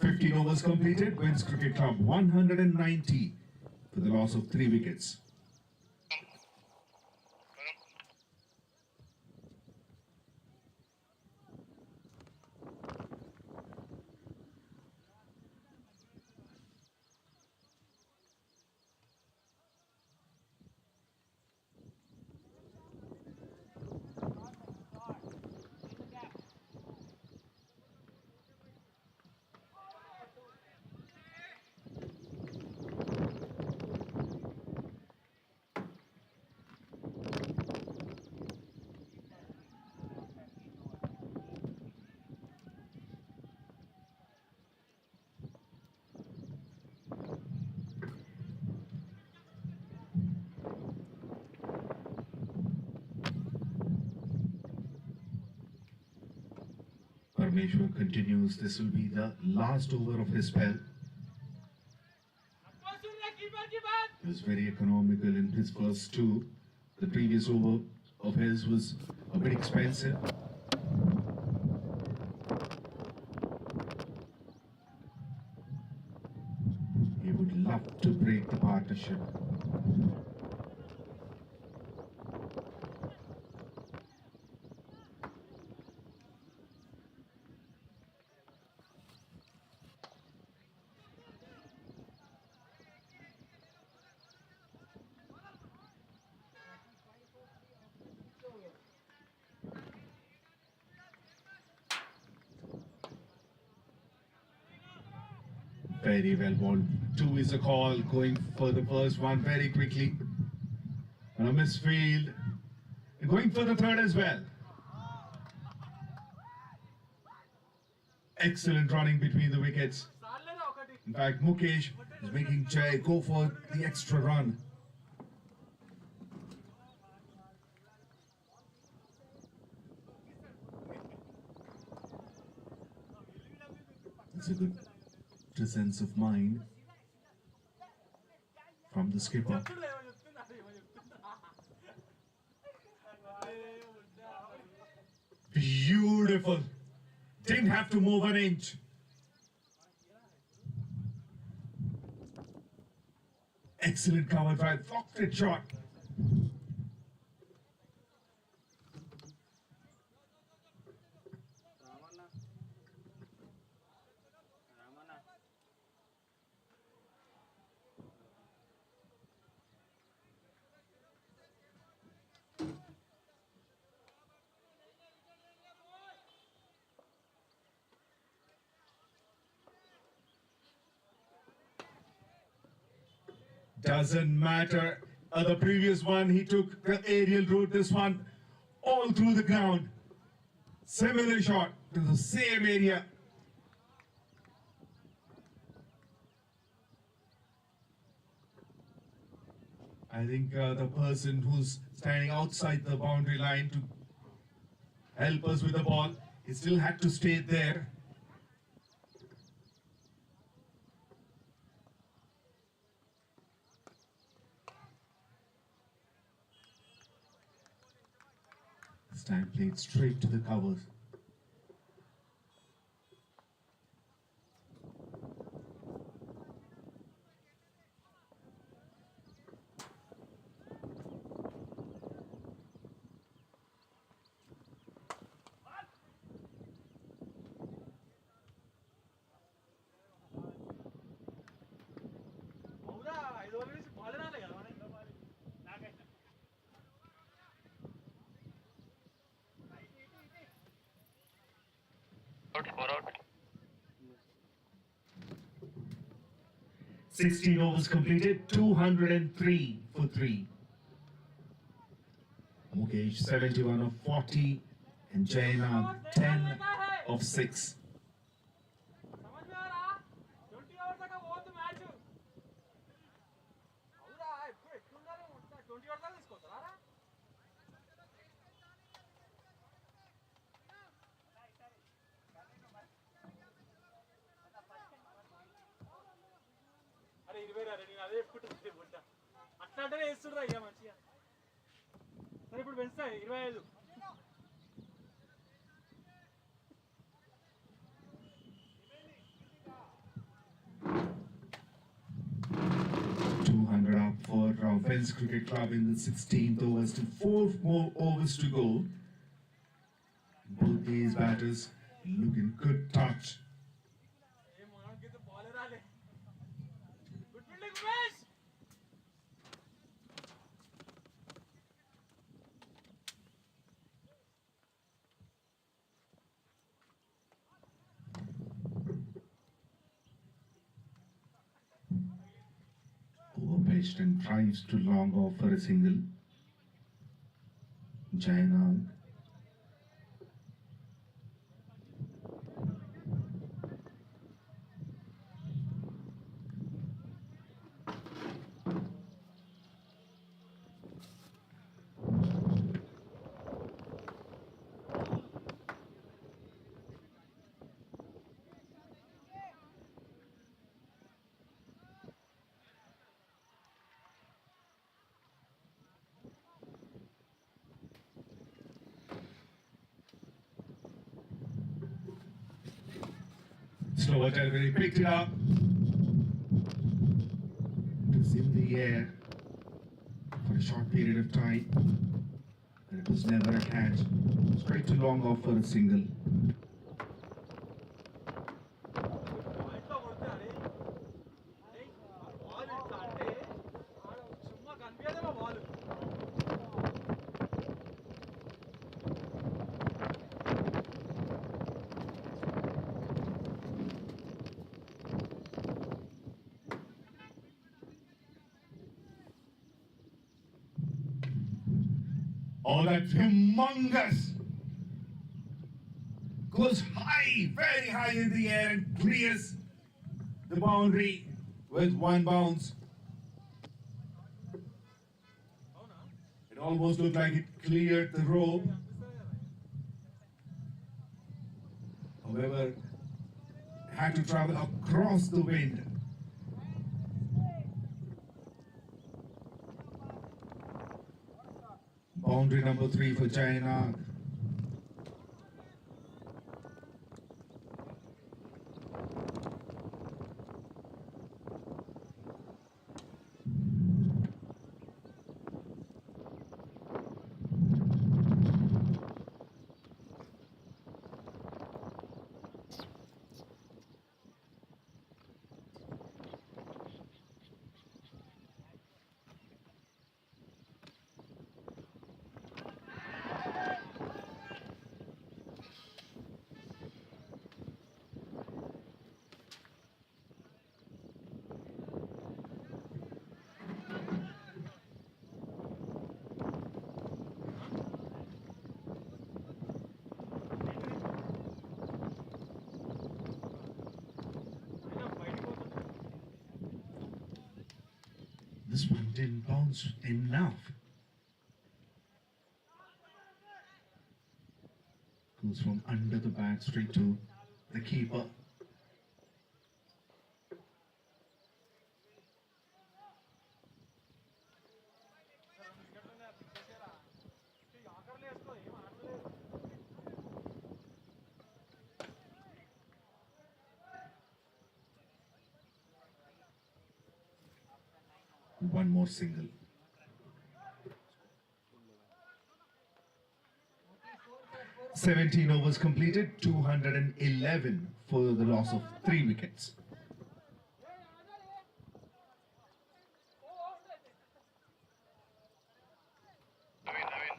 15 overs completed. Winds Cricket Club 190 for the loss of 3 wickets. Parmeshwar continues. This will be the last over of his spell. He was very economical in his first 2. The previous over of his was a bit expensive. He would love to break the partnership. Very well bowled. 2 is the call. Going for the first one very quickly. And a misfield. And going for the third as well. Excellent running between the wickets. In fact, Mukesh is making Jay go for the extra run. It's a good presence of mind from the skipper. Beautiful. Didn't have to move an inch. Excellent cover drive. Rocket shot. Doesn't matter. The previous one, he took the aerial route. This one, all through the ground. Similar shot to the same area. I think the person who's standing outside the boundary line to help us with the ball, he still had to stay there. This time played straight to the covers. Out, 4 out. 16 overs completed, 203 for 3. Mukesh 71 of 40 and Jainam 10 of 6. అదే ఎప్పుకుంటా అట్లా అంటేనే వేస్తుండ్రా ఇక మంచిగా సరే ఇప్పుడు పెంచుతా 25 200 up for Fells Cricket Club in the 16th overs to 4 more overs to go. Both these batters looking good touch. Overpitched and drives to long off for a single. Jainam. Slower delivery, picked it up. It was in the air for a short period of time, but it was never a catch. Straight to long off for a single. Oh, that's humongous! Goes high, very high in the air and clears the boundary with one bounce. It almost looked like it cleared the rope. However, had to travel across the wind. Boundary number 3 for China. This one didn't bounce enough. Goes from under the bat straight to the keeper. One more single. "17 overs completed, 211 for the loss of 3 wickets. Naveen.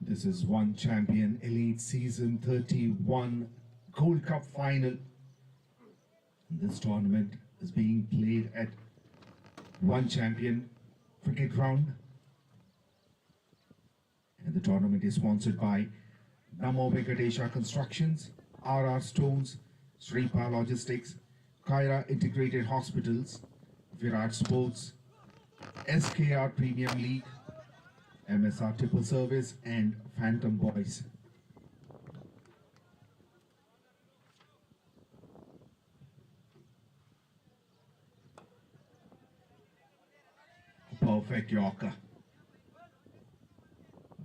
This is One Champion Elite Season 31 Gold Cup Final. This tournament is being played at One Champion Cricket Ground. And the tournament is sponsored by Namo Venkatesha Constructions, RR Stones, Sripa Logistics, Kaira Integrated Hospitals, Virat Sports, SKR Premium League, MSR Tipper Service, and Phantom Boys. Perfect Yorker.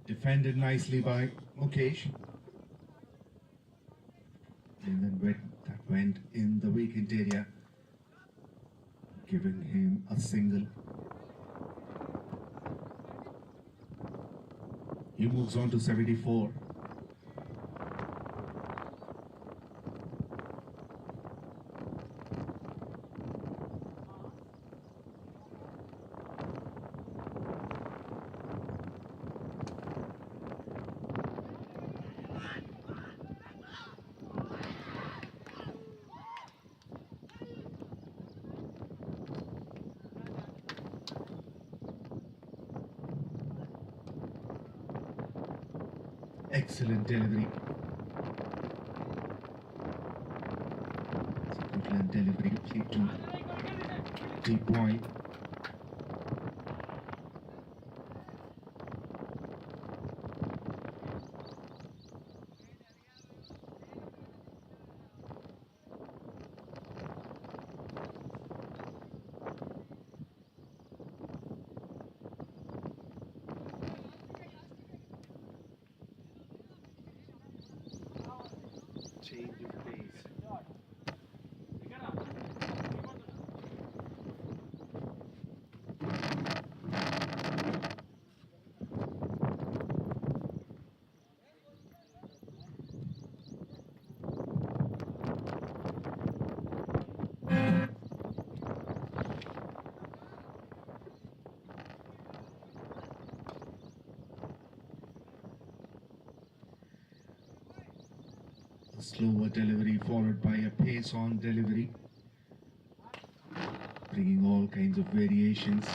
Defended nicely by Mukesh. And then that went in the vacant area, giving him a single. He moves on to 74. Excellent delivery. Excellent delivery played to deep wide. Change of pace. A slower delivery followed by a pace on delivery, bringing all kinds of variations,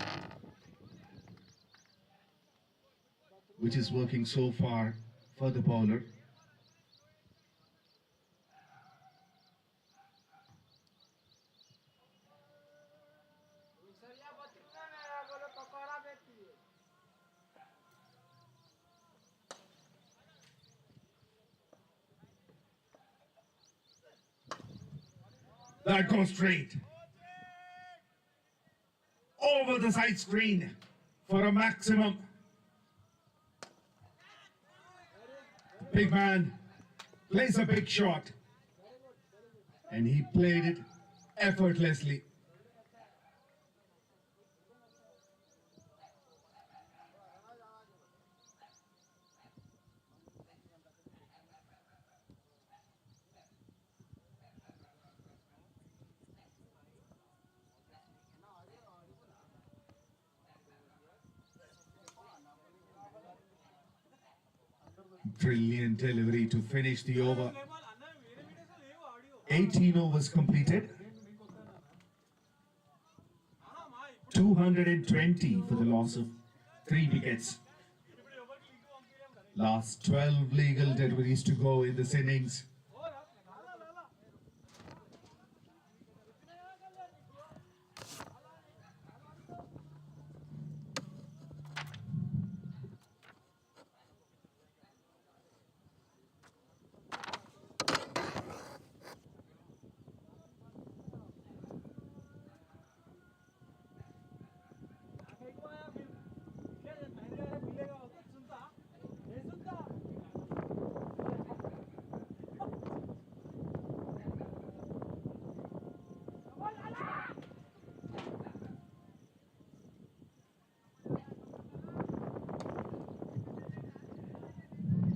which is working so far for the bowler. That goes straight over the side screen for a maximum. Big man plays a big shot, and he played it effortlessly. Brilliant delivery to finish the over. 18 overs completed. 220 for the loss of 3 wickets. Last 12 legal deliveries to go in this innings.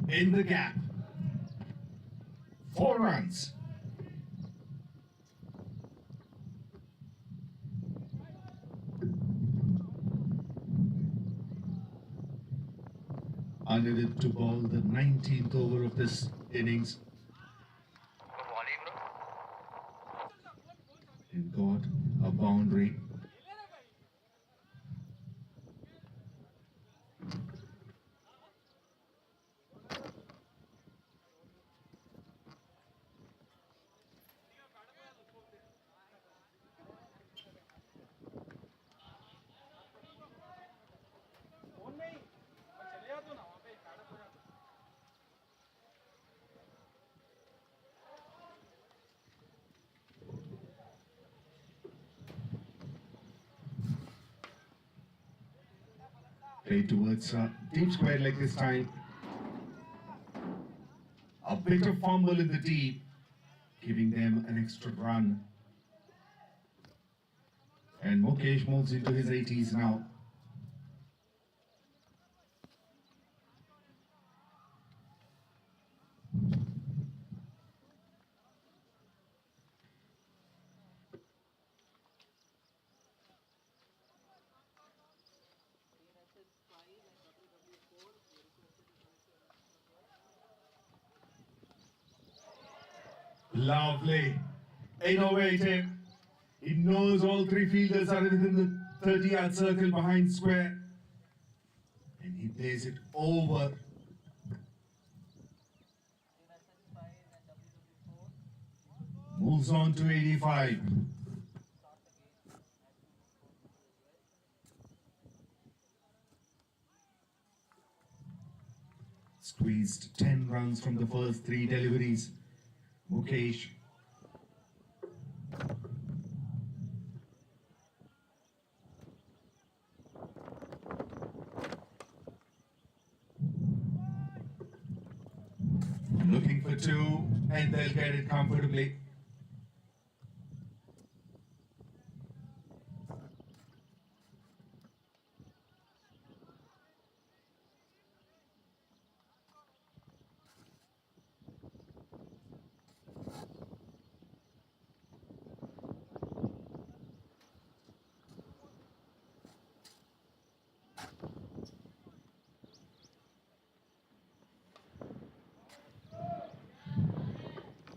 In the gap. 4 runs. Anirudh to bowl the 19th over of this innings and got a boundary. Played towards deep square leg this time. A bit of fumble in the deep, giving them an extra run. And Mukesh moves into his 80s now. Lovely. Innovative. He knows all 3 fielders are within the 30-yard circle behind square. And he plays it over. Moves on to 85. Squeezed 10 runs from the first 3 deliveries. Mukesh. Looking for 2, and they'll get it comfortably.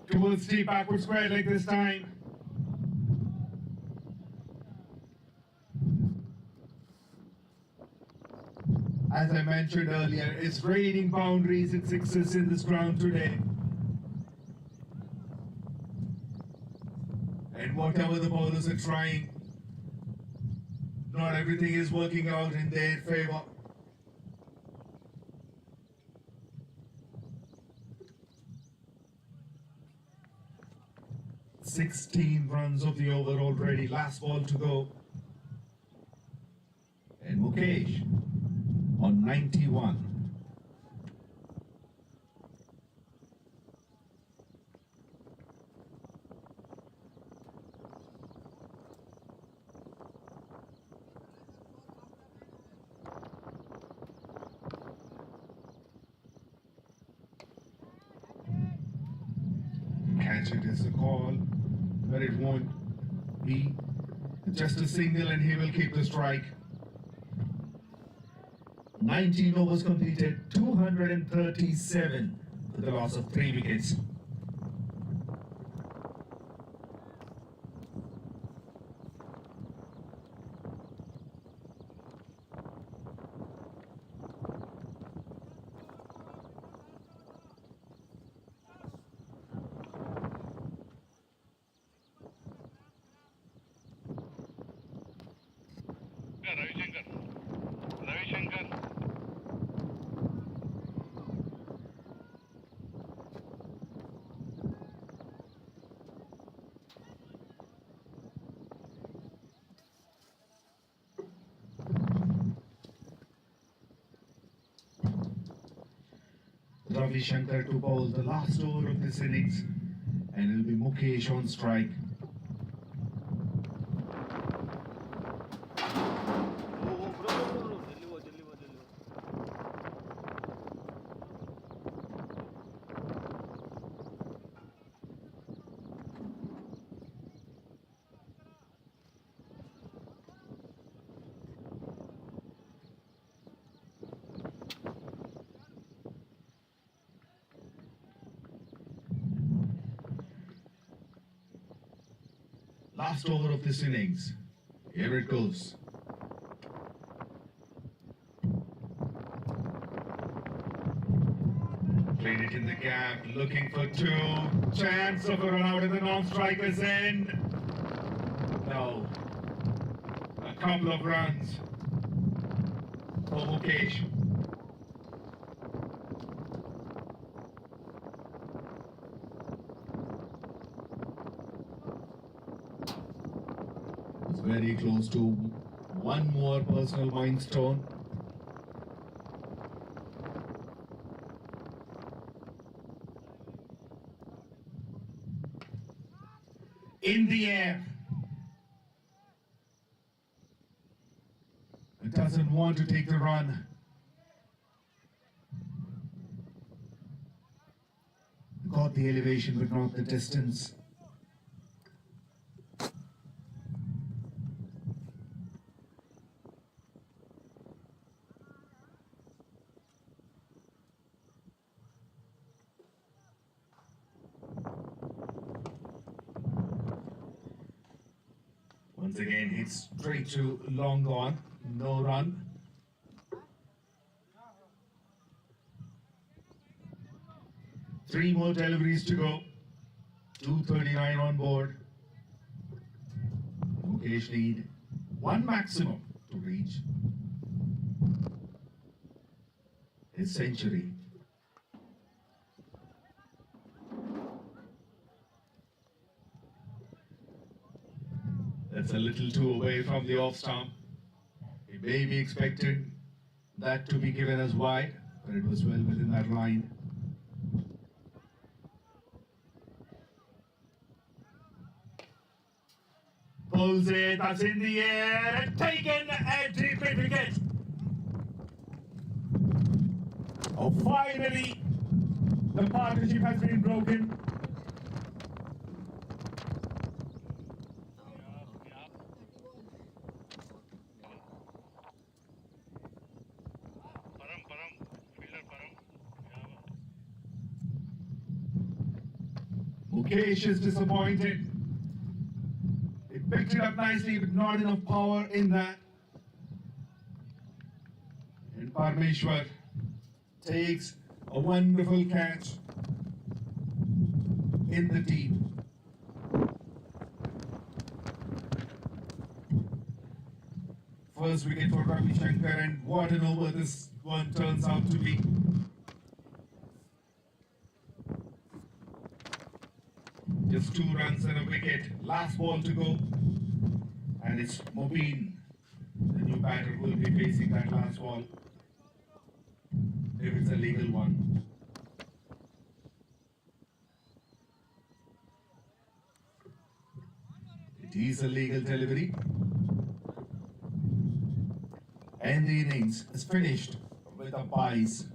towards deep backward square leg this time. As I mentioned earlier, it's raining boundaries and sixes in this ground today. And whatever the bowlers are trying, not everything is working out in their favor. "16 runs of the over already, last ball to go. And Mukesh on 91. Catch it is a call, but it won't be. Just a single and he will keep the strike. 19 overs completed, 237 with the loss of 3 wickets. Ravishankar. Ravi Shankar to bowl the last over of this innings, and it'll be Mukesh on strike. Last over of this innings. Here it goes. Played it in the gap, looking for 2. Chance of a run out in the non-striker's end. No. A couple of runs for Mukesh. It's very close to one more personal milestone. In the air. It doesn't want to take the run. Got the elevation but not the distance. Once again, hits straight to long on, no run. Three more deliveries to go. 239 on board. Mukesh need 1 maximum to reach his century. That's a little too away from the off stump. It may be expected that to be given as wide, but it was well within that line. Pulls it, that's in the air, and taken a deep wicket. Oh, finally, the partnership has been broken. Mukesh is disappointed. He picked it up nicely, but not enough power in that. And Parmeshwar takes a wonderful catch in the deep. First wicket for Ravi Shankar, and what an over this one turns out to be. Just 2 runs and a wicket. Last ball to go. And it's Mobeen, the new batter, who will be facing that last ball, if it's a legal one. It is a legal delivery. And the innings is finished with a pies.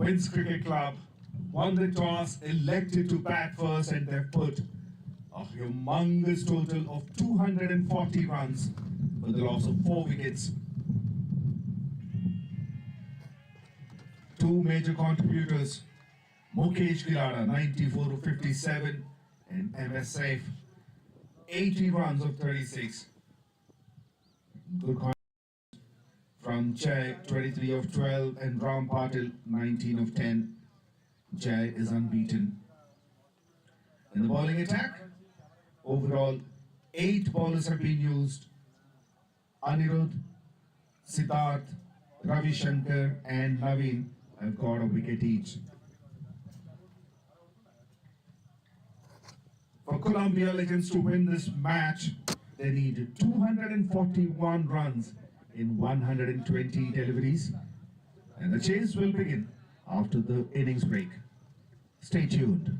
Wins Cricket Club won the toss, elected to bat first, and they've put a humongous total of 240 runs with the loss of 4 wickets. 2 major contributors, Mukesh Gilada 94 of 57 and MS 80 runs of 36. Good from Jai 23 of 12 and Ram Patil 19 of 10. Jai is unbeaten. In the bowling attack, overall 8 bowlers have been used. Anirudh, Siddharth, Ravi Shankar and Naveen have got a wicket each. For Colombia Legends to win this match, they need 241 runs in 120 deliveries, and the chase will begin after the innings break. Stay tuned.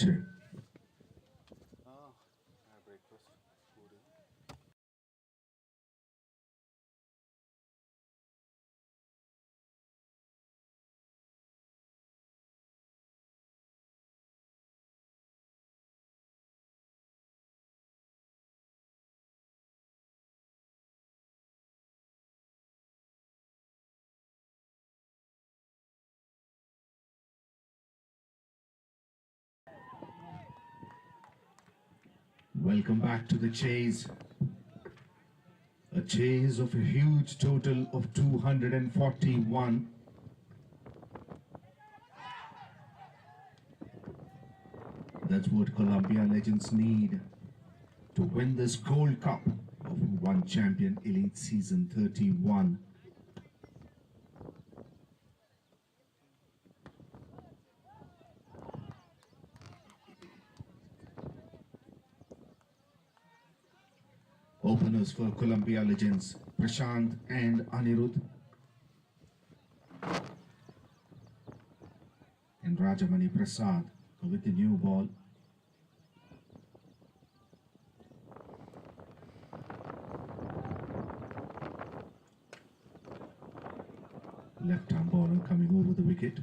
Check. Breakfast puri. Welcome back to the chase. A chase of a huge total of 241. That's what Columbia Legends need to win this Gold Cup of One Champion Elite Season 31. Openers for Columbia Legends, Prashant and Anirudh. And Rajamani Prasad with the new ball. Left-arm bowler coming over the wicket.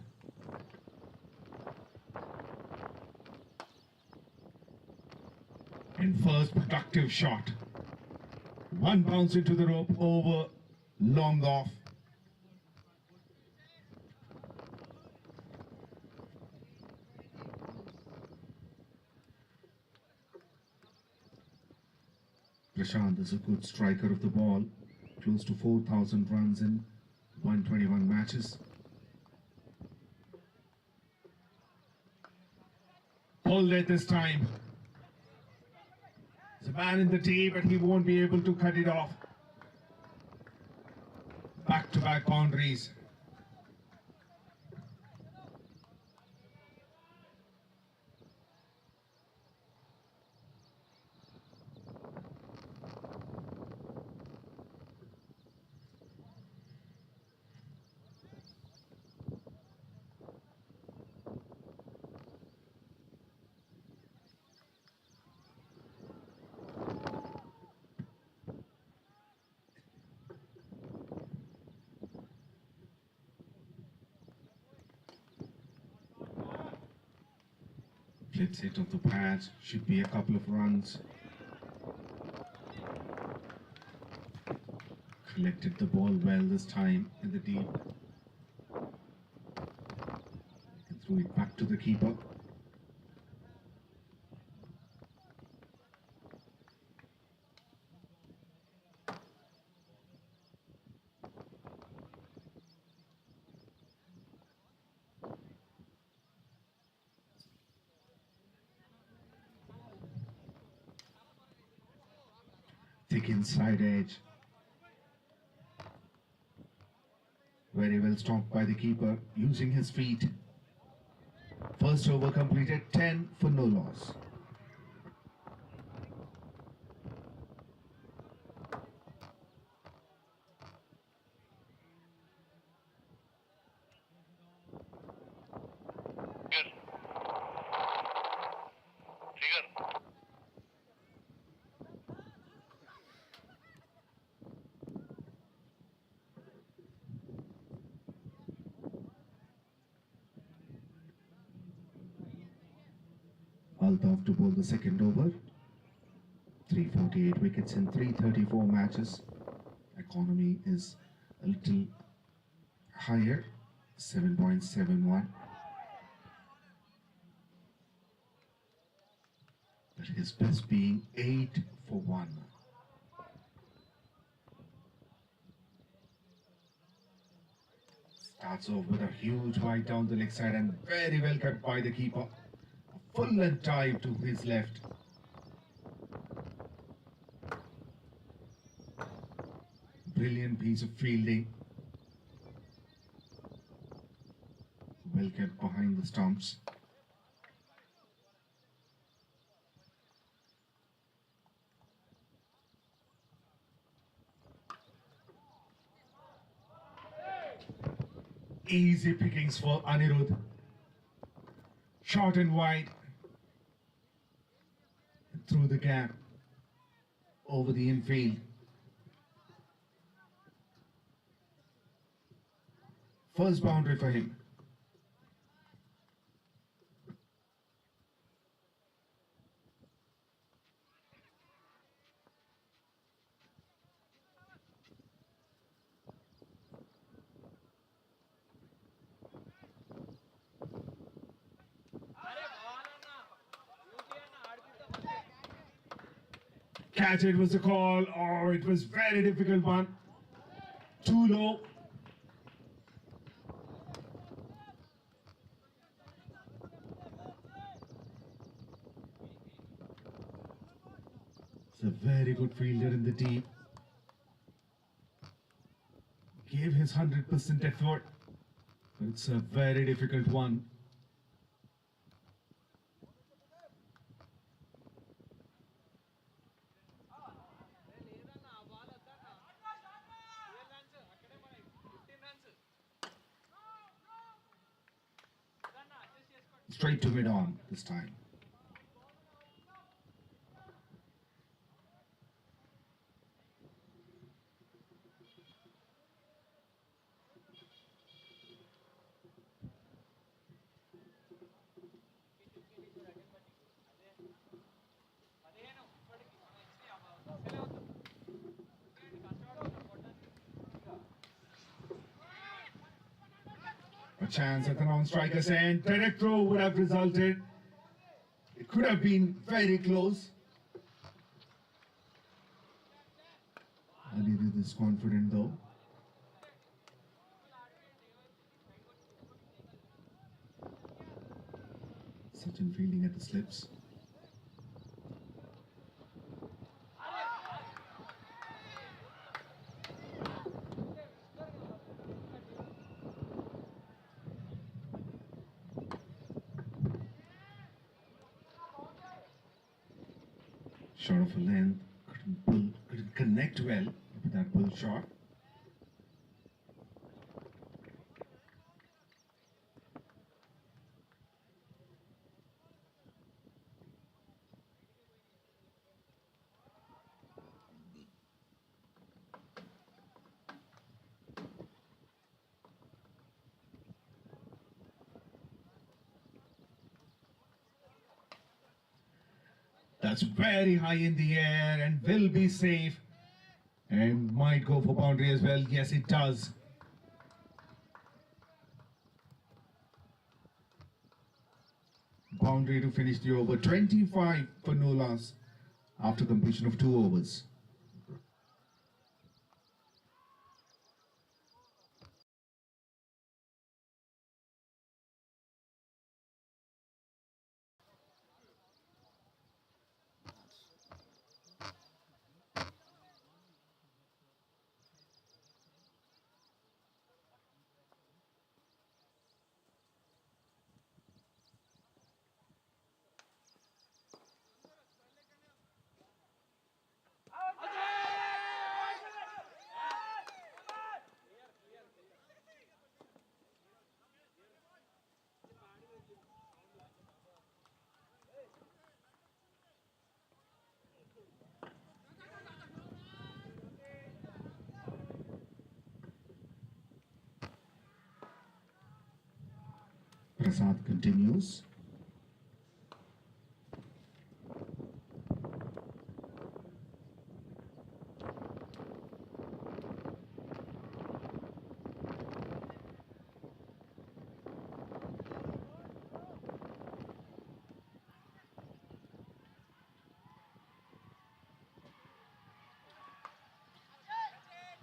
And first productive shot. One bounce into the rope, over, long off. Prashant is a good striker of the ball, close to 4,000 runs in 121 matches. Pulled it this time. There's a man in the tee, but he won't be able to cut it off. Back-to-back boundaries. Flips it off the pad, should be a couple of runs. Collected the ball well this time in the deep. And threw it back to the keeper. Thick inside edge. Very well stopped by the keeper, using his feet. First over completed, 10 for no loss. Trigger. Altaf to bowl the second over. 348 wickets in 334 matches. Economy is a little higher, 7.71. But his best being 8 for 1. Starts off with a huge wide down the leg side and very well cut by the keeper. A full length dive to his left. Brilliant piece of fielding. Well kept behind the stumps. Easy pickings for Anirudh. Short and wide. through the gap over the infield. First boundary for him. Catch it was the call. Oh, it was very difficult one. Too low. It's a very good fielder in the deep. Gave his 100% effort. It's a very difficult one. Straight to mid-on this time. A chance at the non-striker's end. Direct throw would have resulted. It could have been very close. Aditya is confident though. Sachin fielding at the slips. Short of a length, couldn't connect well with that pull shot. That's very high in the air and will be safe and might go for boundary as well. Yes, it does. Boundary to finish the over. 25 for no loss after completion of 2 overs. Prasad continues.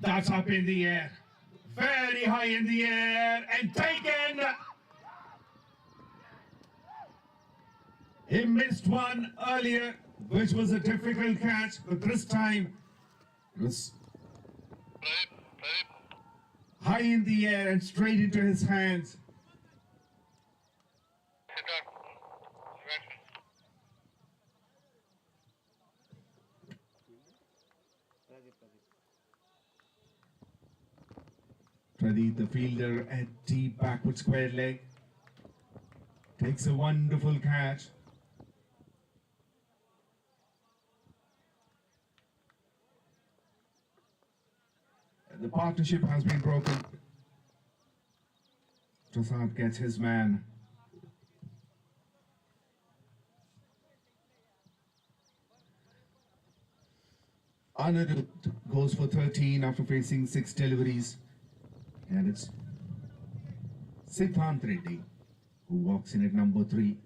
That's up in the air. Very high in the air and taken. He missed one earlier, which was a difficult catch, but this time it was high in the air and straight into his hands. Pradeep, the fielder at deep backward square leg, takes a wonderful catch. The partnership has been broken. Prasad gets his man. Anirudh goes for 13 after facing 6 deliveries. And it's Siddhant Reddy who walks in at number 3.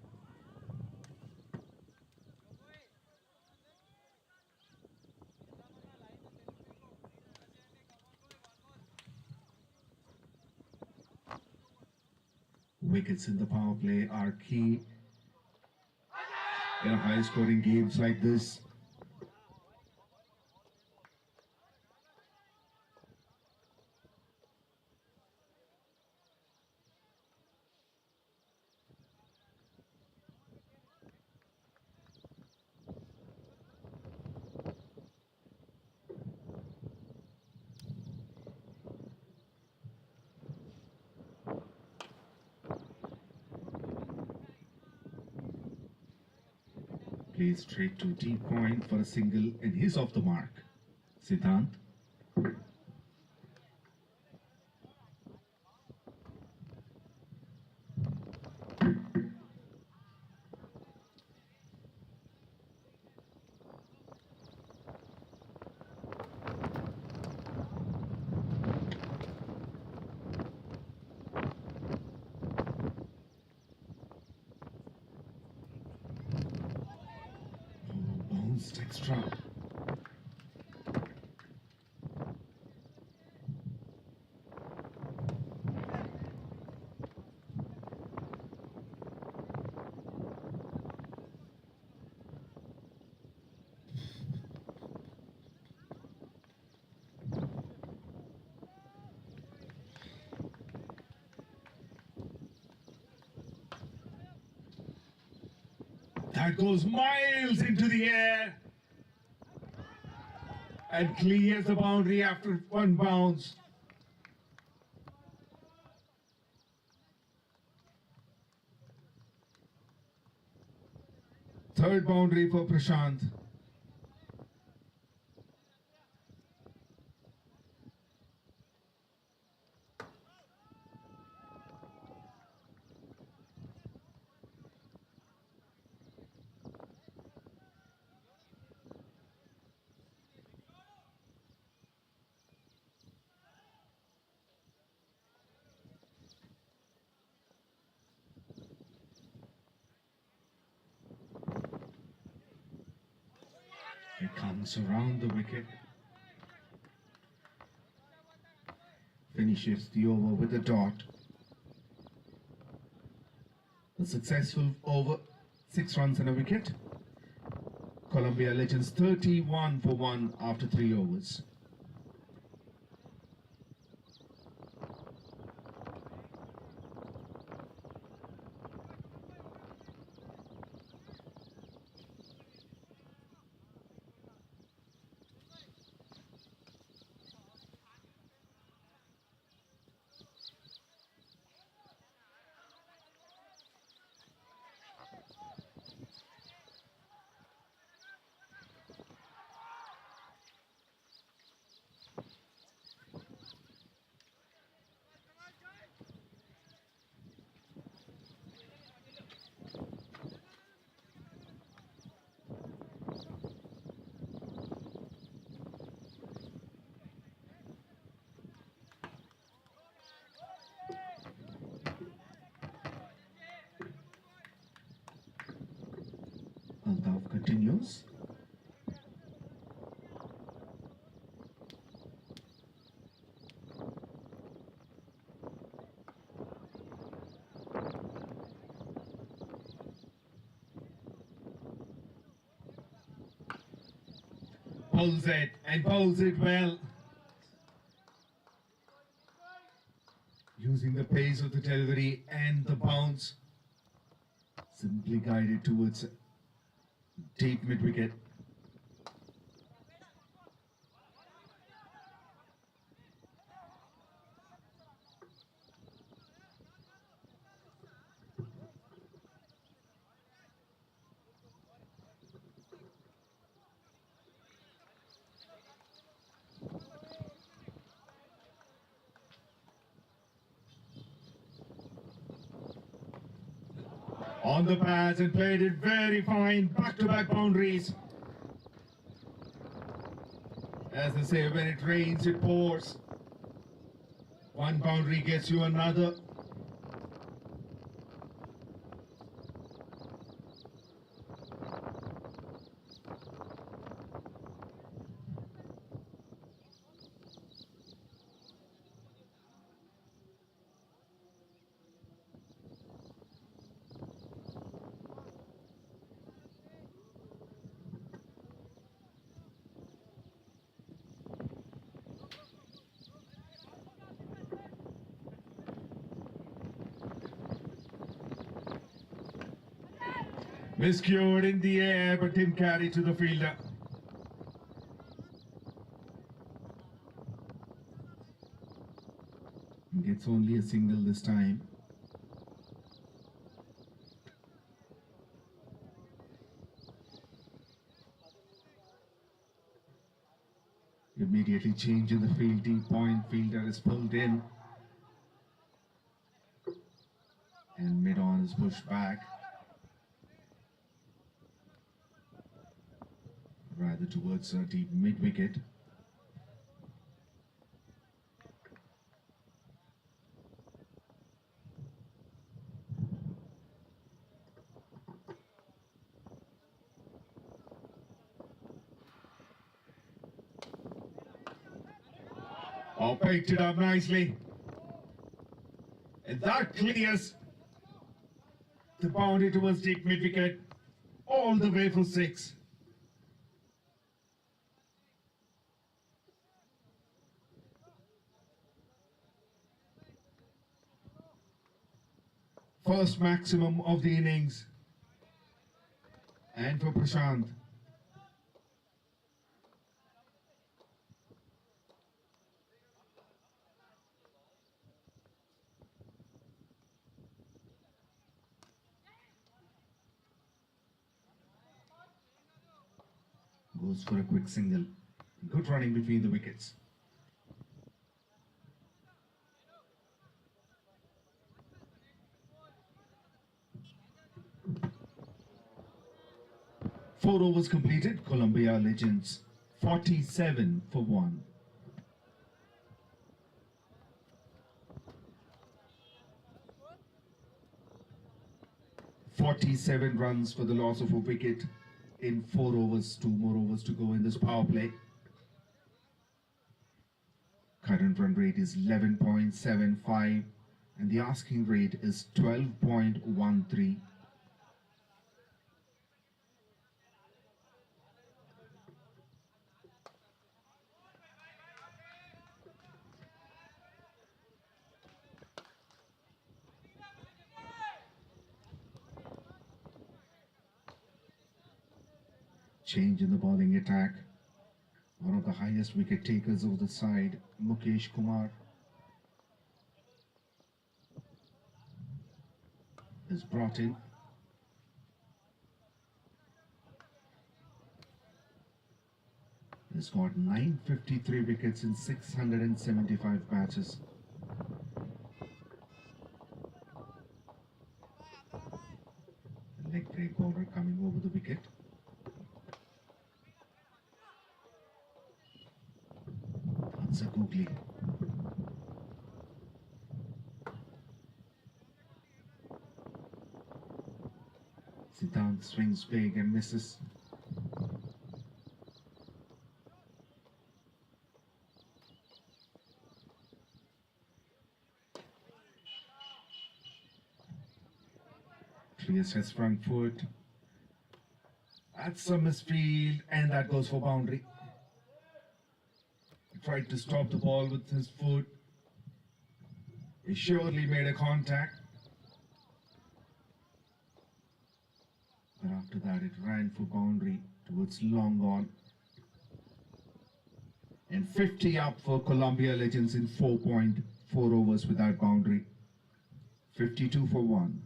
Wickets in the power play are key in high scoring games like this. Plays straight to deep point for a single and he's off the mark. Siddhant. Bounced extra. That goes miles into the air and clears the boundary after one bounce. Third boundary for Prashant. It comes around the wicket. Finishes the over with a dot. A successful over, 6 runs and a wicket. Columbia Legends 31 for 1 after 3 overs. Altaf continues. Pulls it and pulls it well. Using the pace of the delivery and the bounce. Simply guided towards deep mid-wicket. On the pads and played it very fine. Back-to-back boundaries. As they say, when it rains, it pours. One boundary gets you another. Miscued in the air, but didn't carry to the fielder. Gets only a single this time. Immediately change in the field. Deep point fielder is pulled in. And mid-on is pushed back. Rather towards a deep mid-wicket. Oh, picked it up nicely. And that clears the boundary towards deep mid-wicket. All the way for 6. First maximum of the innings. And for Prashant. Goes for a quick single. Good running between the wickets. Four overs completed. Columbia Legends 47 for 1. "47 runs for the loss of a wicket in 4 overs. 2 more overs to go in this power play. Current run rate is 11.75 and the asking rate is 12.13. Change in the bowling attack. One of the highest wicket takers of the side, Mukesh Kumar, is brought in. He's got 953 wickets in 675 matches. The leg break bowler coming over the wicket. That's a googly. Siddhant swings big and misses. Clears his front foot. That's a misfield and that goes for boundary. He tried to stop the ball with his foot. He surely made a contact. But after that it ran for boundary towards long on. And 50 up for Columbia Legends in 4.4 overs without boundary. 52 for 1.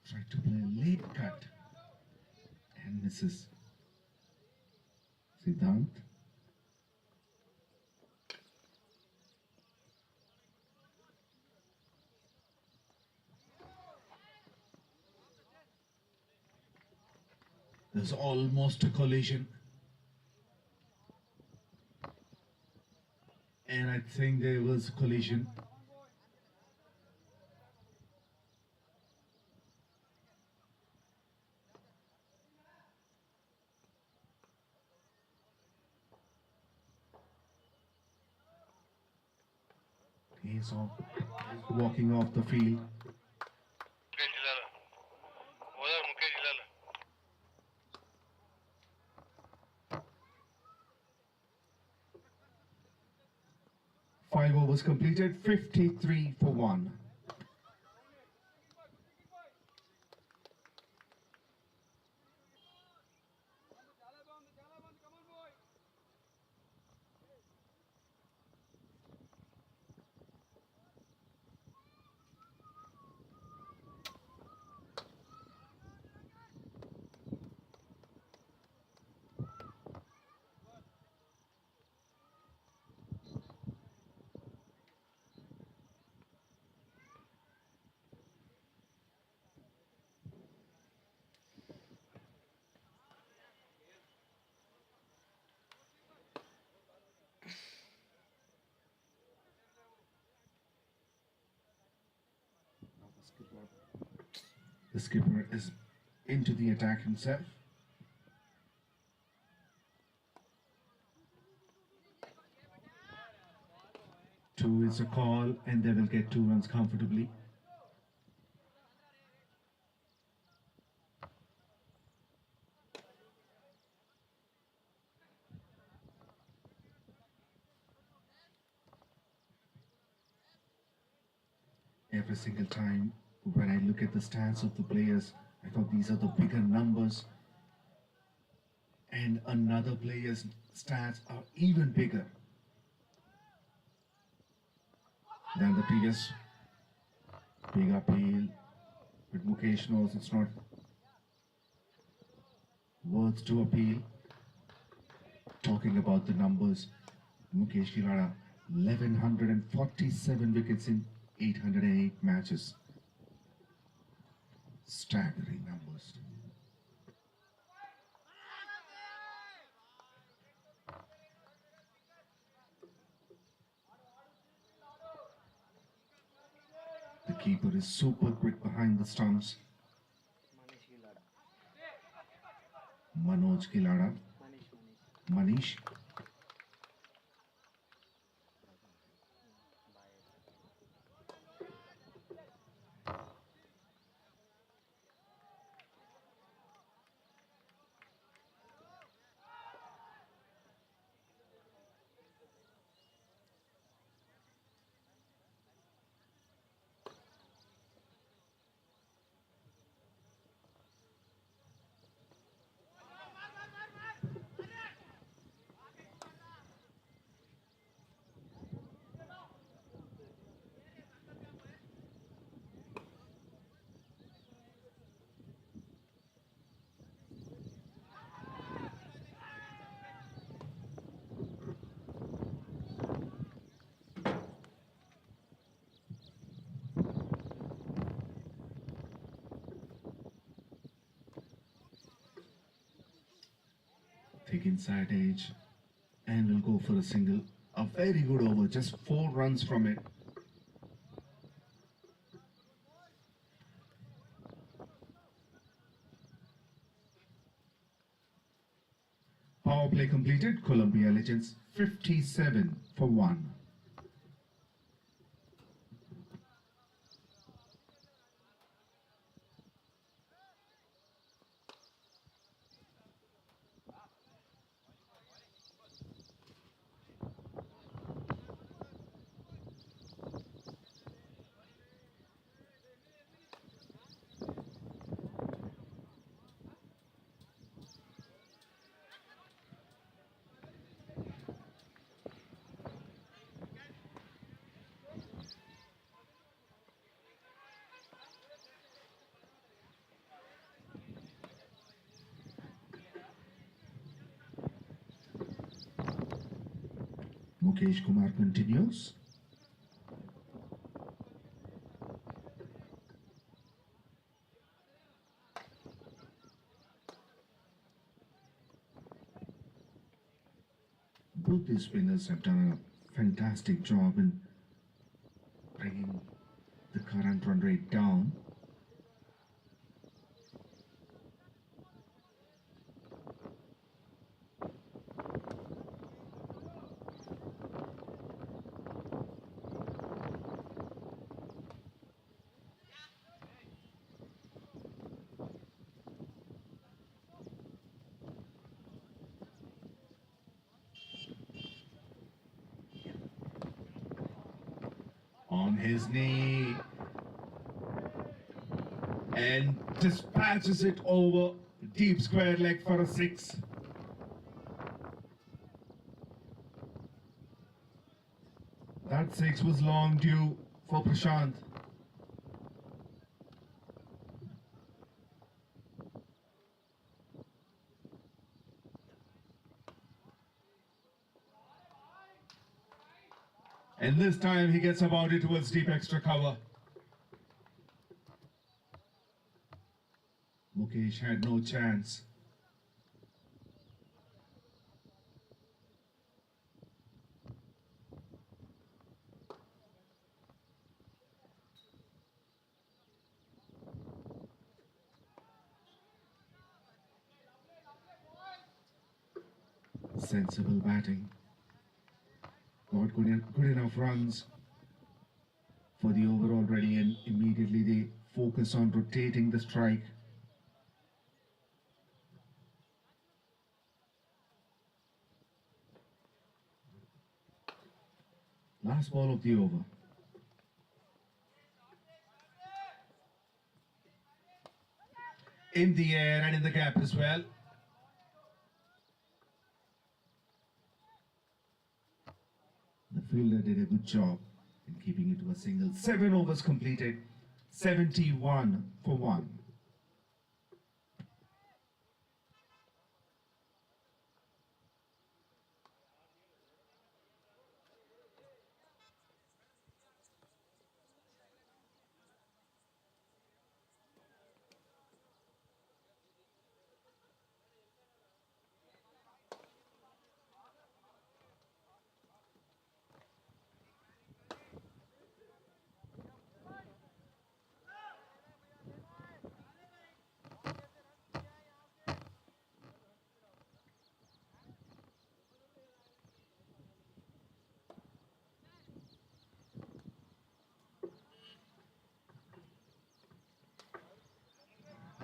Tried to play a late cut and misses. Siddhant. There's almost a collision. And I think there was a collision. He's walking off the field. Five overs completed, 53 for 1. The skipper is into the attack himself. Two is a call and they will get 2 runs comfortably. Every single time when I look at the stats of the players, I thought these are the bigger numbers. And another player's stats are even bigger than the previous. Big appeal. But Mukesh knows it's not worth to appeal. Talking about the numbers, Mukesh Gilada, 1147 wickets in 808 matches. Staggering numbers. The keeper is super quick behind the stumps. Manoj Gilada. Manish. Thick inside edge and will go for a single. A very good over, just 4 runs from it. Power play completed. Columbia Legends 57 for 1. Mukesh Kumar continues. Both these spinners have done a fantastic job in bringing the current run rate down. On his knee and dispatches it over deep square leg for a 6. That 6 was long due for Prashant. And this time he gets about it towards deep extra cover. Mukesh had no chance. Sensible batting. Got good enough runs for the over already, and immediately they focus on rotating the strike. Last ball of the over. In the air and in the gap as well. The fielder did a good job in keeping it to a single. 7 overs completed, 71 for 1.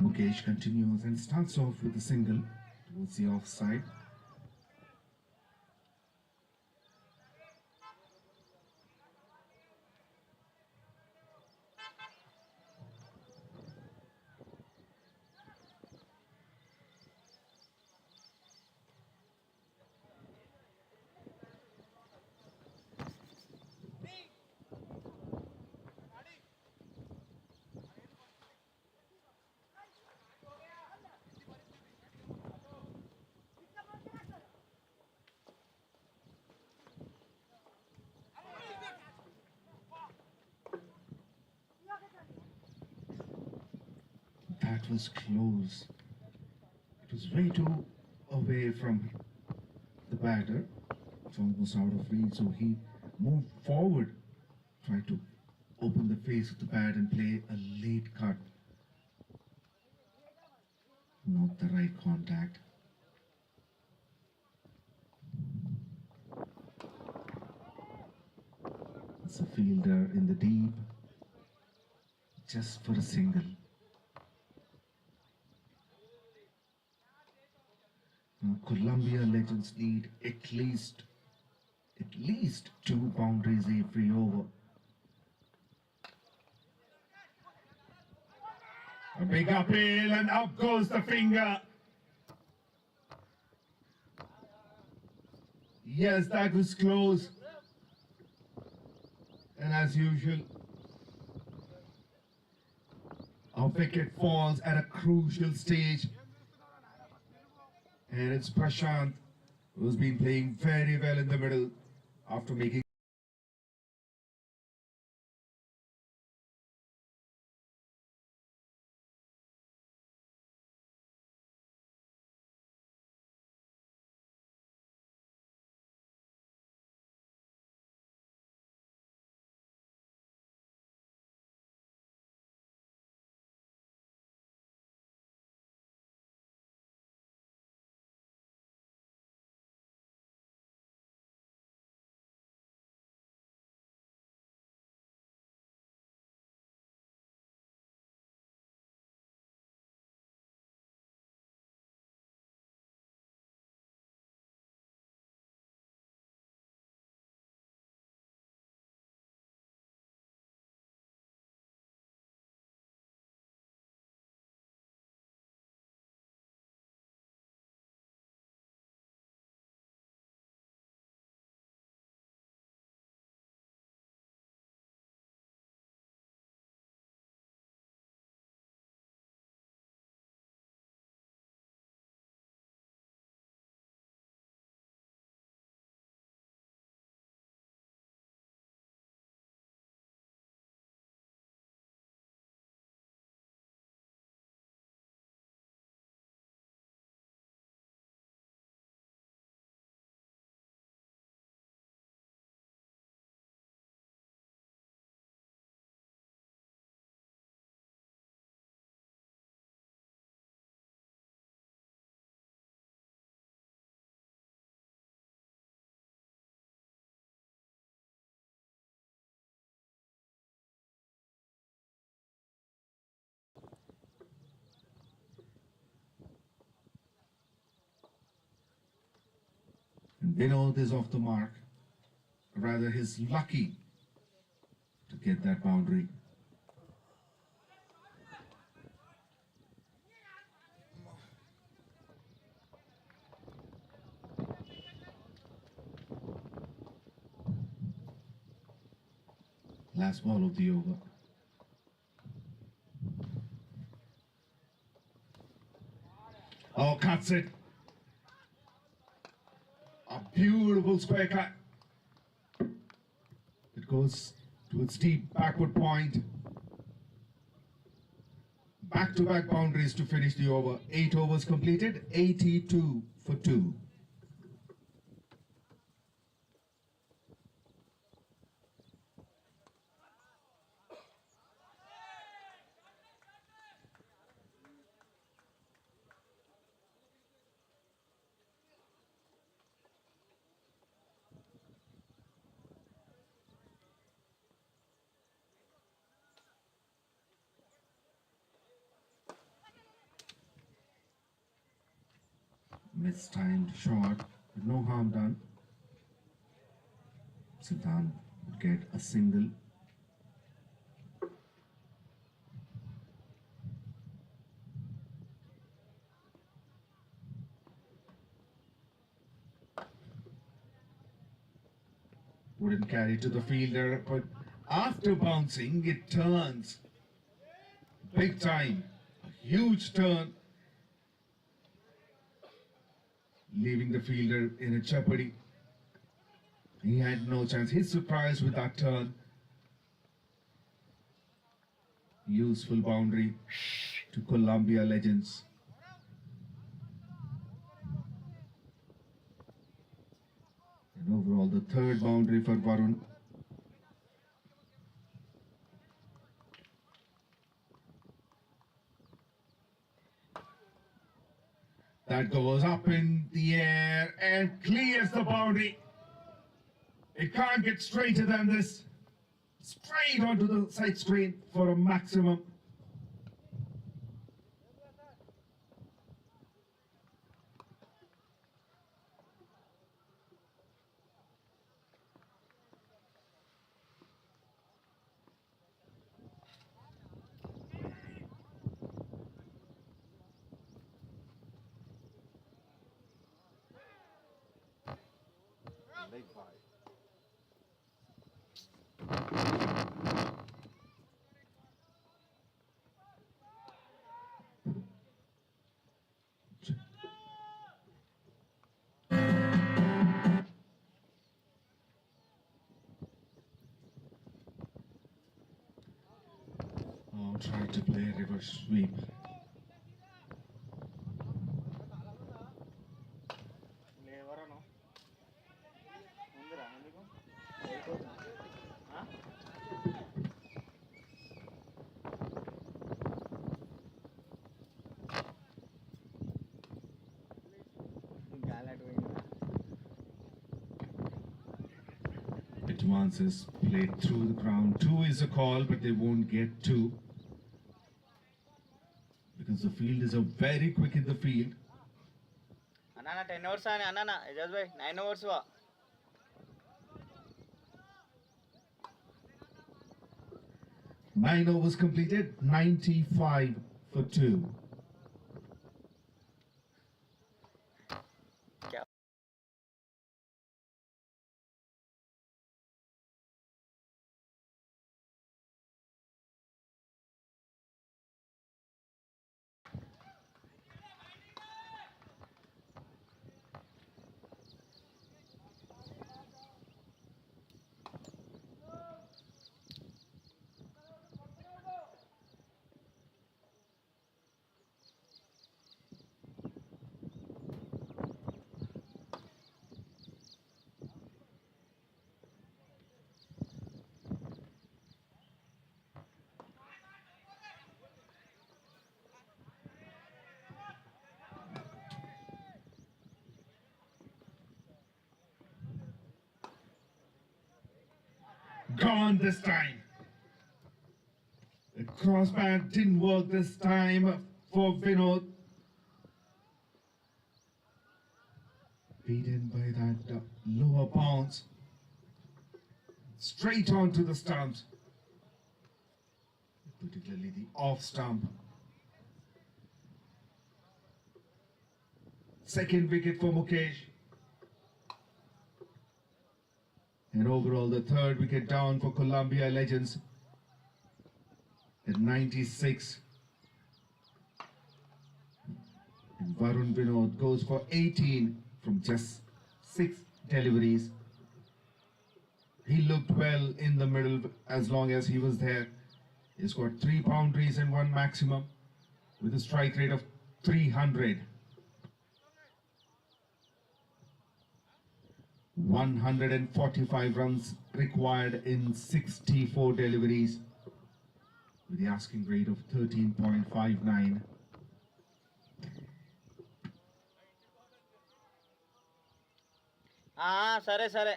Mukesh continues and starts off with a single towards the offside. That was close. It was way too away from the batter. It's almost out of reach, so he moved forward, tried to open the face of the bat and play a late cut. Not the right contact. It's a fielder in the deep, just for a single. Now, Columbia Legends need at least 2 boundaries every over. A big uphill and up goes the finger. Yes, that was close. And as usual, our wicket falls at a crucial stage. And it's Prashant, who's been playing very well in the middle. after making Vinod is off the mark. Rather, he's lucky to get that boundary. Last ball of the over. Oh, cuts it. A beautiful square cut. It goes to its deep backward point. Back-to-back boundaries to finish the over. 8 overs completed, 82 for 2. Mistimed shot, but no harm done. Siddhant would get a single. Wouldn't carry to the fielder, but after bouncing, it turns. Big time. A huge turn. Leaving the fielder in a jeopardy. He had no chance. He's surprised with that turn. Useful boundary to Columbia legends. And overall, the third boundary for Varun. That goes up in the air and clears the boundary. It can't get straighter than this. Straight onto the side screen for a maximum. Big five. Tried to play a reverse sweep. లేవరను ఉందిరా ఎందుకు వెళ్ళిపోతున్నా గాలట్ పోయిందా Advances played through the ground. 2 is a call, but they won't get 2. Because the field is a very quick in the field. అన్న 10 overs అని అన్న ఎజాజ్ భాయ్ 9 overs వా 9 overs completed, 95 for 2. Gone this time. The crossbar didn't work this time for Vinod. Beaten by that lower bounce. Straight onto the stumps. Particularly the off stump. Second wicket for Mukesh. And overall, the third wicket down for Columbia Legends at 96. And Varun Vinod goes for 18 from just 6 deliveries. He looked well in the middle as long as he was there. He scored 3 boundaries and 1 maximum with a strike rate of 300. 145 runs required in 64 deliveries with the asking rate of 13.59. సరే సరే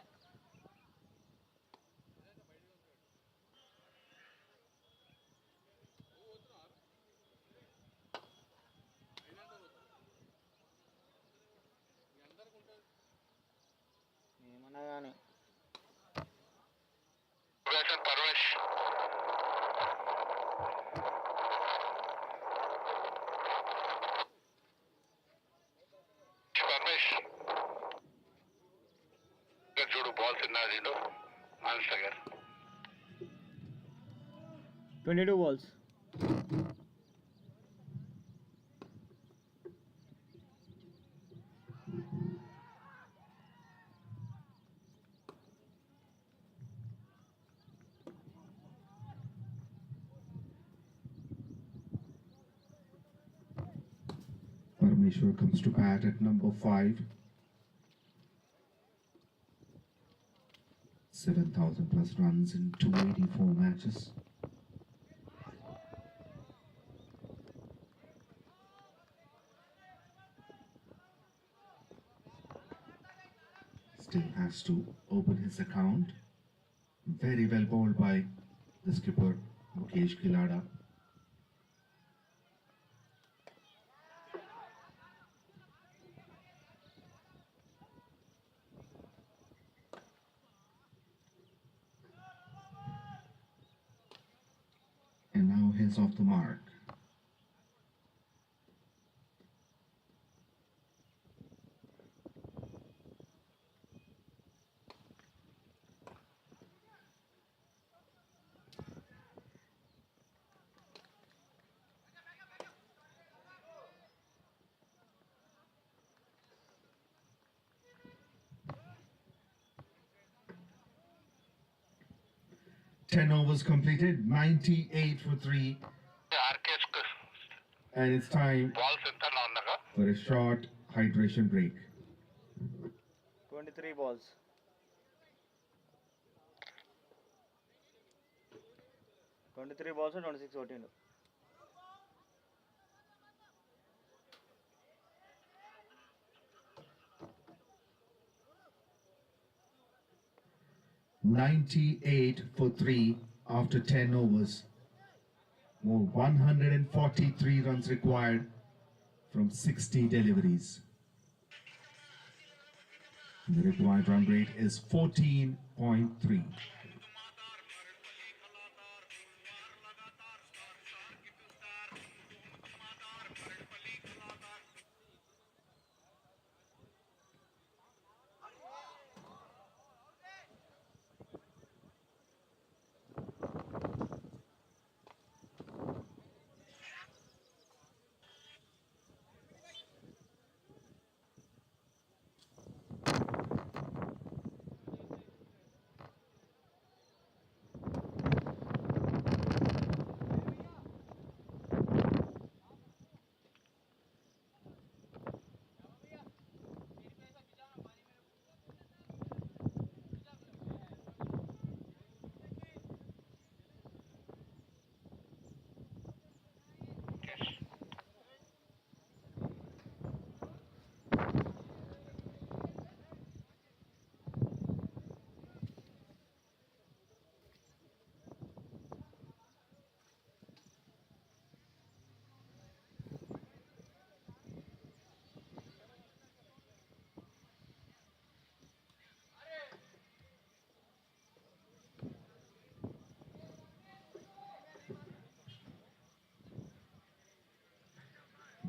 ఏమన్నా కానీ పరమేష్ పరమేష్ చూడు ball తిన్నది answer గారు 22 balls. Parameshwar comes to bat at number 5. 7,000 plus runs in 284 matches. Still has to open his account. Very well bowled by the skipper Mukesh Kilada. And now he's off the mark. Ten overs completed, 98 for 3. And it's time balls ఎంత ఉన్నాగా for a short hydration break. 23 balls. 23 balls 26 14. $98 for 3 after 10 overs. More 143 runs required from 60 deliveries. The required run rate is 14.3.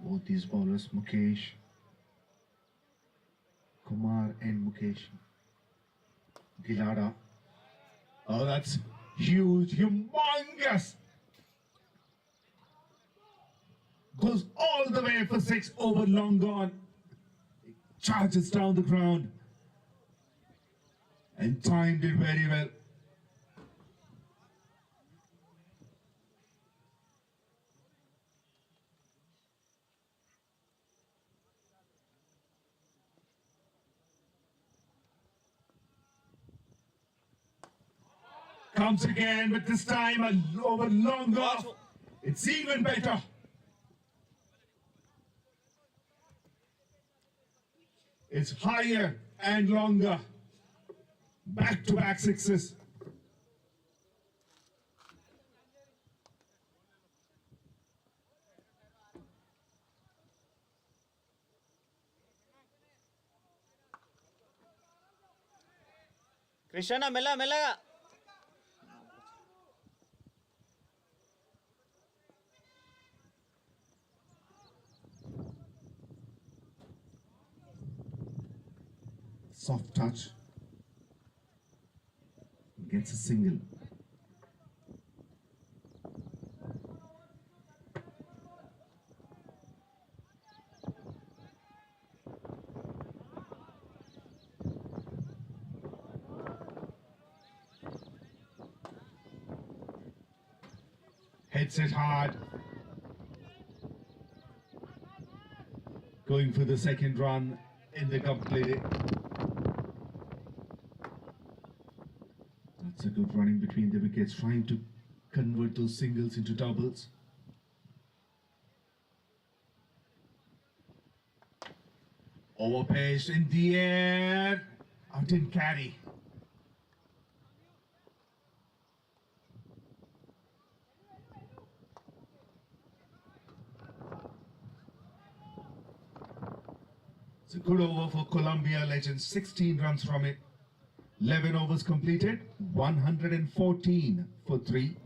Both these bowlers, Mukesh, Kumar and Mukesh Gilada. Oh, that's huge, humongous. Goes all the way for 6 over long gone. Charges down the ground and timed it very well. Comes again, but this time over longer. It's even better. It's higher and longer. Back-to-back sixes. Krishna, మెల్లగా Soft touch. Gets a single. Hits it hard. Going for the second run in the complete. That's a good running between the wickets, trying to convert those singles into doubles. Overpaced in the air. Out in carry. It's a good over for Colombia legends. 16 runs from it. 11 overs completed. 114 for 3.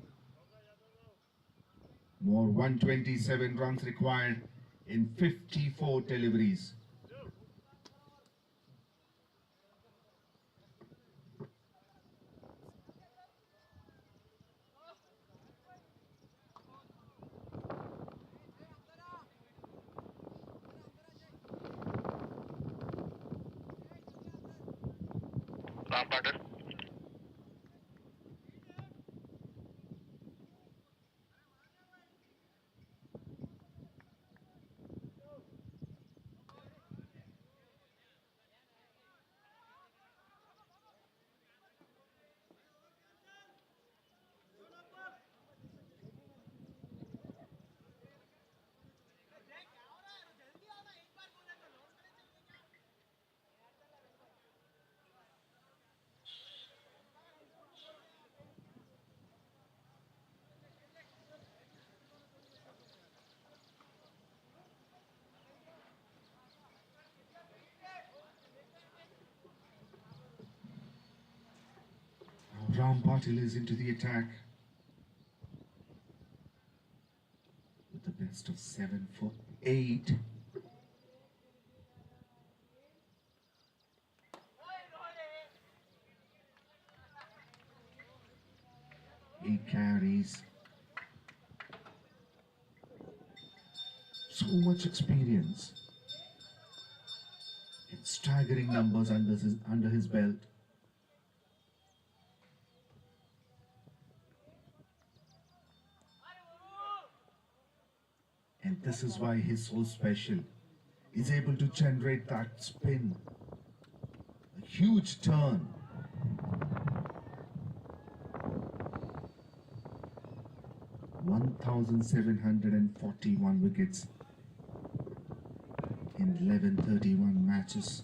More 127 runs required in 54 deliveries. రాంపాటర్ Ram Patil is into the attack with the best of 7 for 8. He carries so much experience. It's staggering numbers under his belt. And this is why he's so special. He's able to generate that spin. A huge turn. (1,741 wickets in 1131 matches.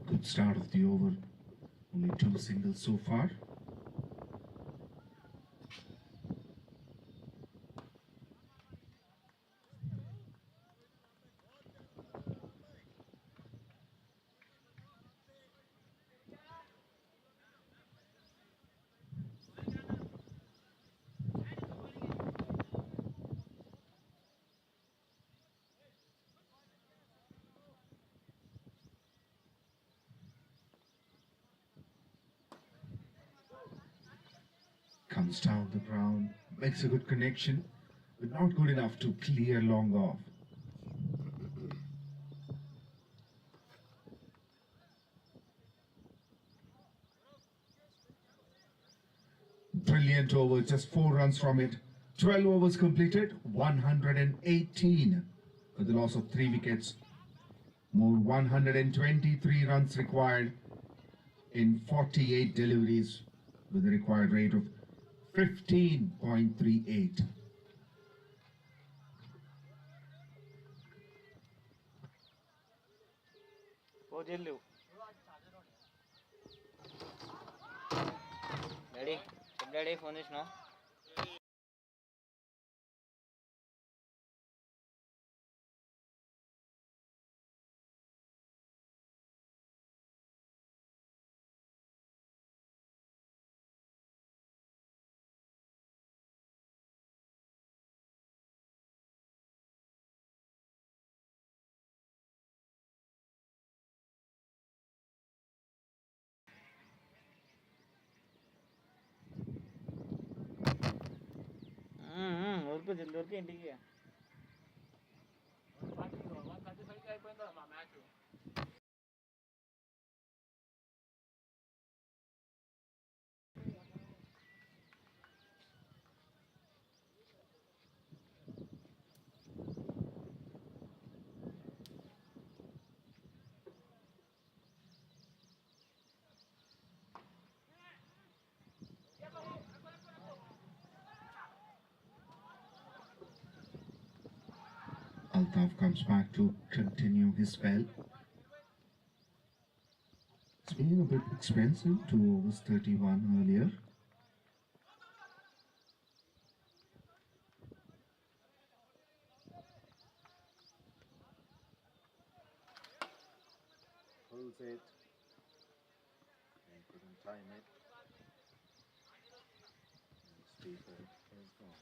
Good start of the over. Only 2 singles so far. Comes down the ground, makes a good connection, but not good enough to clear long off. Brilliant over, just 4 runs from it. 12 overs completed, 118 for the loss of 3 wickets. More 123 runs required in 48 deliveries with a required rate of 15.38. పోజెల్లు daddy daddy phone చేసినావు ఊరికి జల్ది ఊరికి ఇంటికి అయిపోయిందా మా match Altaf comes back to continue his spell. It's been a bit expensive, 2 overs 31 earlier. Pulls it and couldn't time it. And Speaker is gone.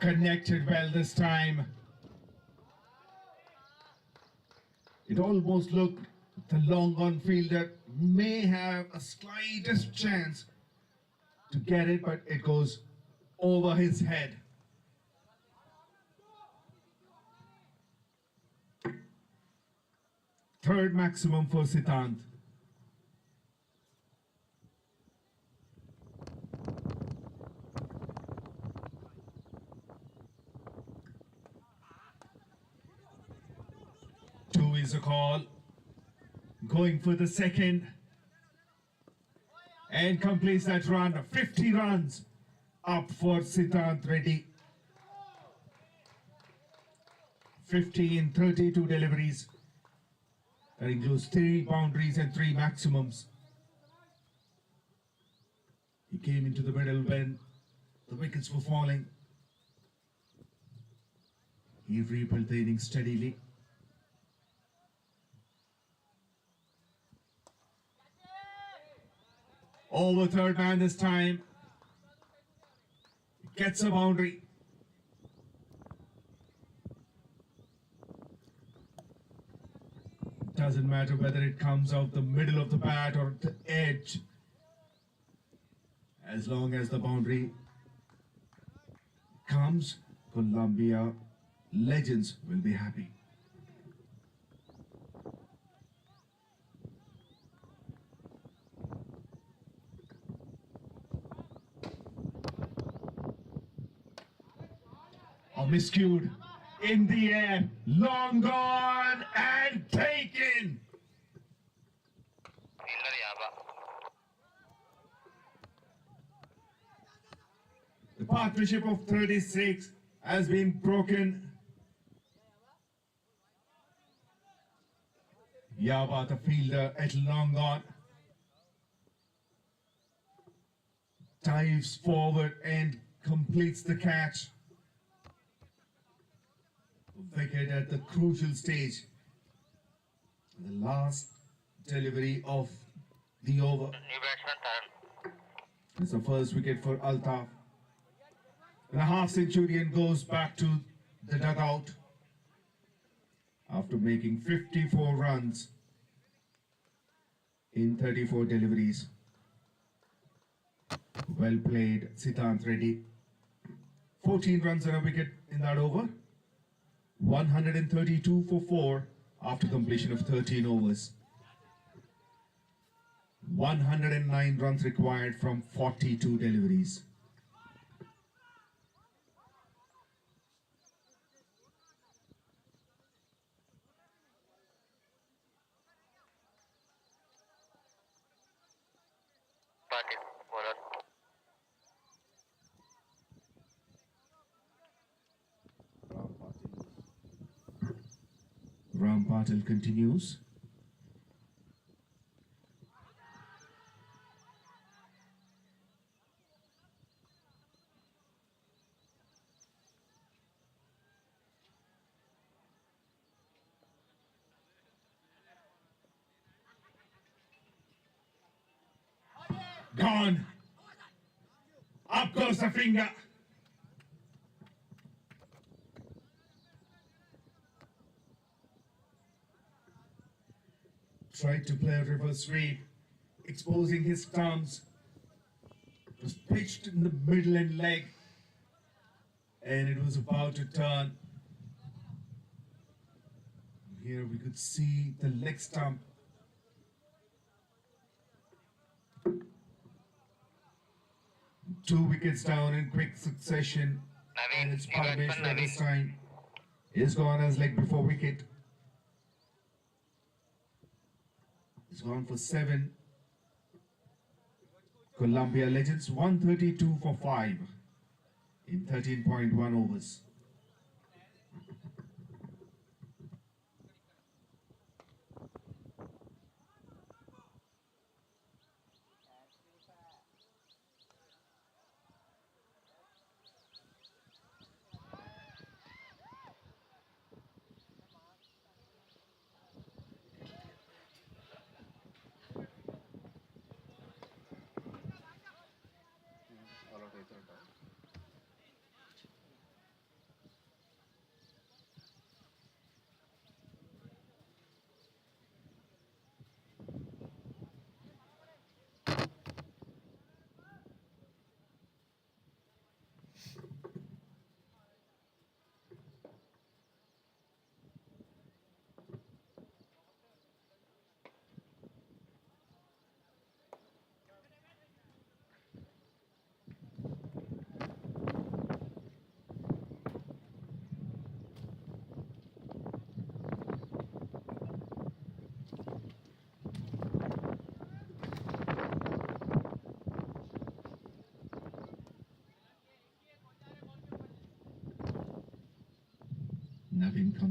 Connected well this time. It almost looked the long on fielder may have a slightest chance to get it, but it goes over his head. Third maximum for Siddhant. Two is a call. Going for the second. And completes that run. 50 runs up for Siddhant Reddy. 50 in 32 deliveries. That includes 3 boundaries and 3 maximums. He came into the middle when the wickets were falling. He rebuilt the innings steadily. Over third man this time. Gets a boundary. Doesn't matter whether it comes out the middle of the bat or the edge. As long as the boundary comes, Columbia legends will be happy. Miscued in the air, long gone and taken. Fielder yaba. The partnership of 36 has been broken. Yaba, the fielder at long on, dives forward and completes the catch. Wicket at the crucial stage. The last delivery of the over. New batsman turn. It's the first wicket for Altaf. And a half centurion goes back to the dugout after making 54 runs in 34 deliveries. Well played, Siddhant Reddy. 14 runs and a wicket in that over. 132 for 4 after completion of 13 overs. 109 runs required from 42 deliveries. Party. Bowler. Ram Patil continues. Gone. Up goes the finger. Tried to play a reverse sweep, exposing his thumbs. It was pitched in the middle and leg, and it was about to turn. Here we could see the leg stump. Two wickets down in quick succession, and it's Parmeshwar this time. He's gone as leg before wicket. He's gone for 7. Columbia Legends 132 for 5 in 13.1 overs. all out అవుతారట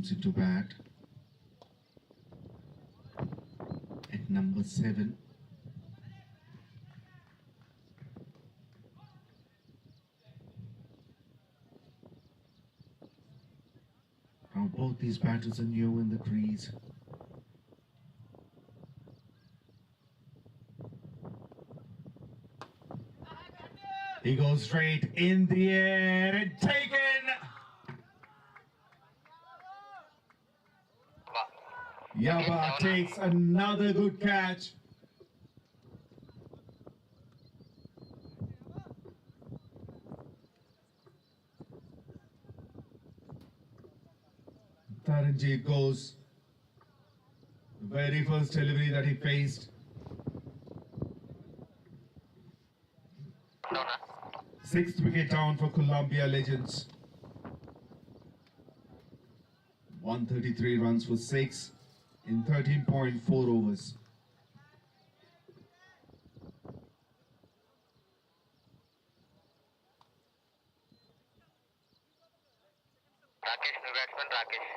comes into bat at number 7. Now both these batters are new in the crease. He goes straight in the air and taken. Yaba takes another good catch. Taranjeet goes. The very first delivery that he faced. Sixth wicket down for Columbia Legends. 133 runs for 6 in 13.4 overs. Rakesh, new batsman Rakesh.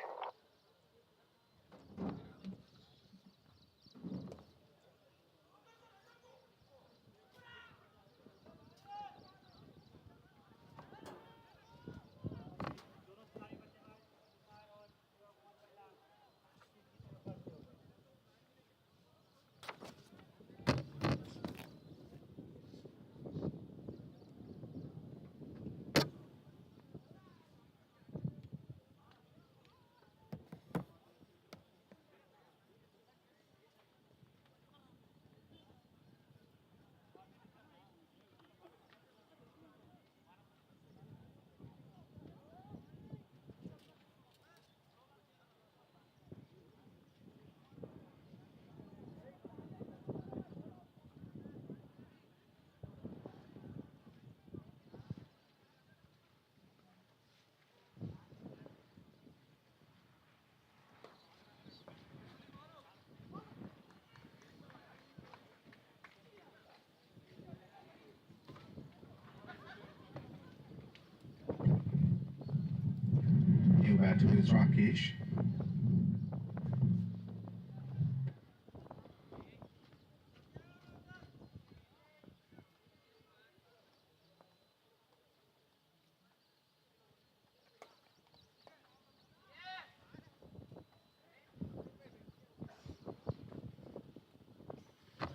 New batter is Rakesh.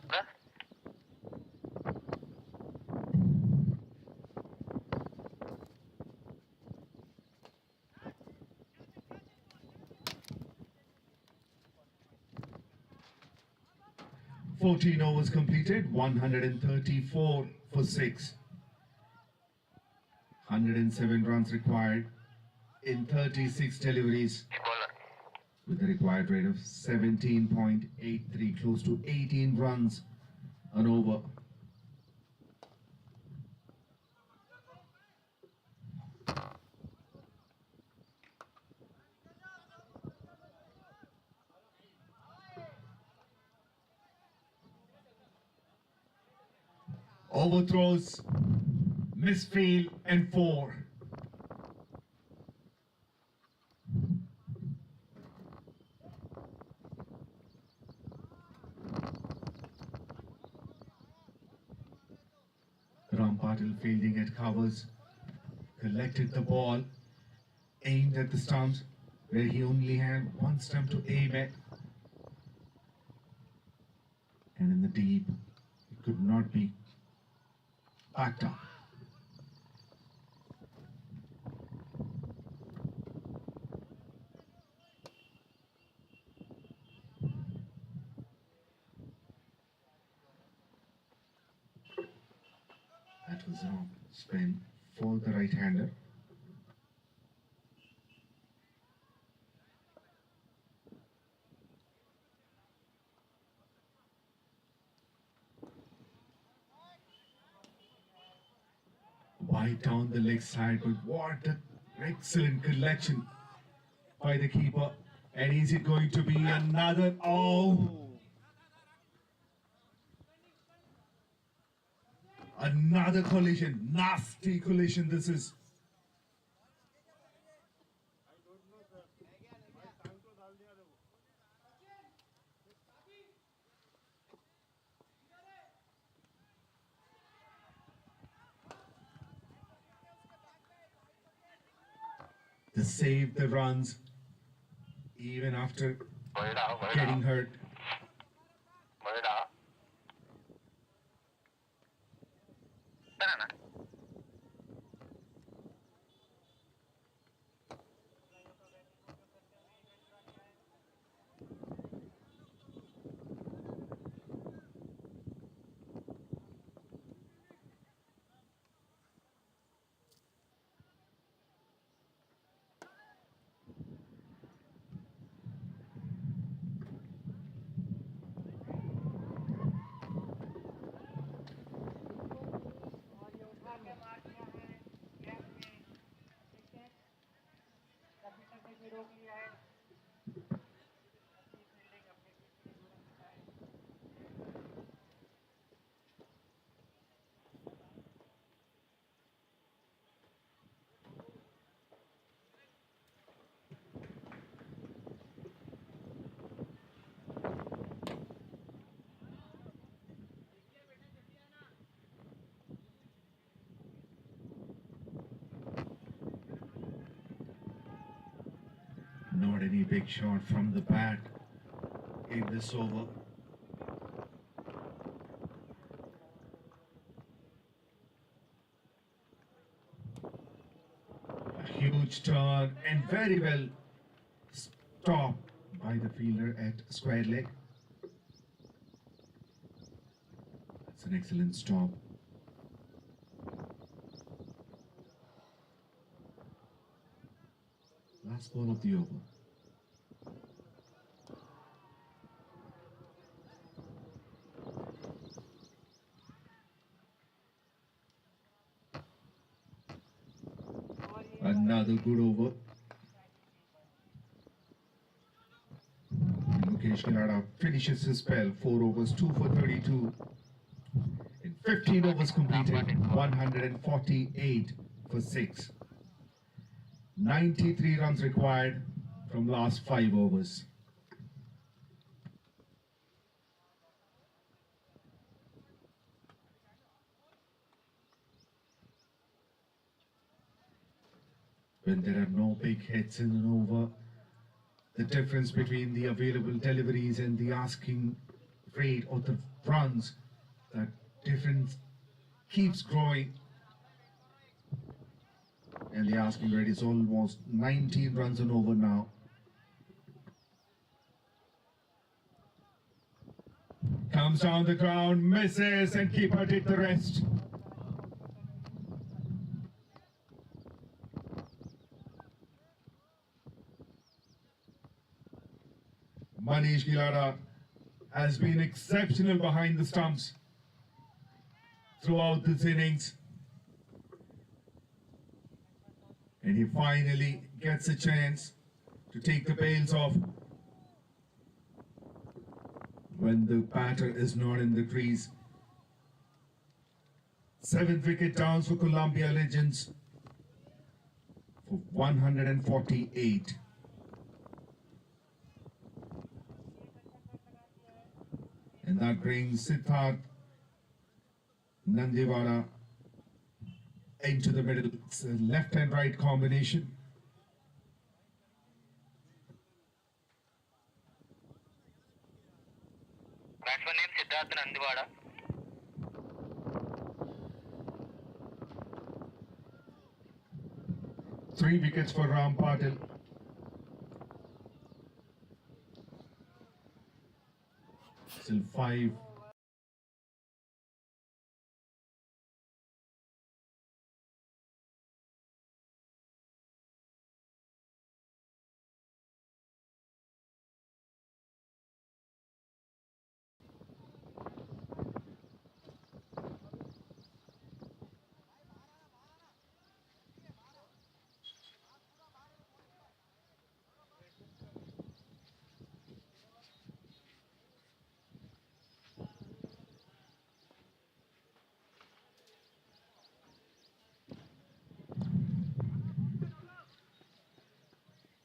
Huh? 14 overs completed, 134 for 6. 107 runs required in 36 deliveries Bowler. with a required rate of 17.83, close to 18 runs an over. Overthrows, misfield and 4. Ram Patil fielding at covers, collected the ball, aimed at the stumps where he only had one stump to aim at. And in the deep, it could not be backed up. That was a spin for the right-hander. Wide down the leg side, but what an excellent collection by the keeper. And is it going to be another? Oh! Another collision, nasty collision this is. They save the runs even after getting hurt. Not any big shot from the bat in this over. A huge turn and very well stopped by the fielder at square leg. That's an excellent stop. Last ball of the over. Another good over. And Mukesh Gilada finishes his spell. 4 overs, 2 for 32. In 15 overs completed, 148 for 6. 93 runs required from last 5 overs. When there are no big hits in an over, the difference between the available deliveries and the asking rate of the runs, that difference keeps growing. And the asking rate is almost 19 runs an over now. Comes down the ground, misses, and keeper did the rest. Manish Gilada has been exceptional behind the stumps throughout this innings. And he finally gets a chance to take the bails off when the batter is not in the crease. 7th wicket downs for Columbia Legends for 148. And that brings Siddharth Nandiwala into the middle. It's a left and right combination. Batsman name Siddharth Nandiwada. 3 wickets for Ram Patil. Still 5.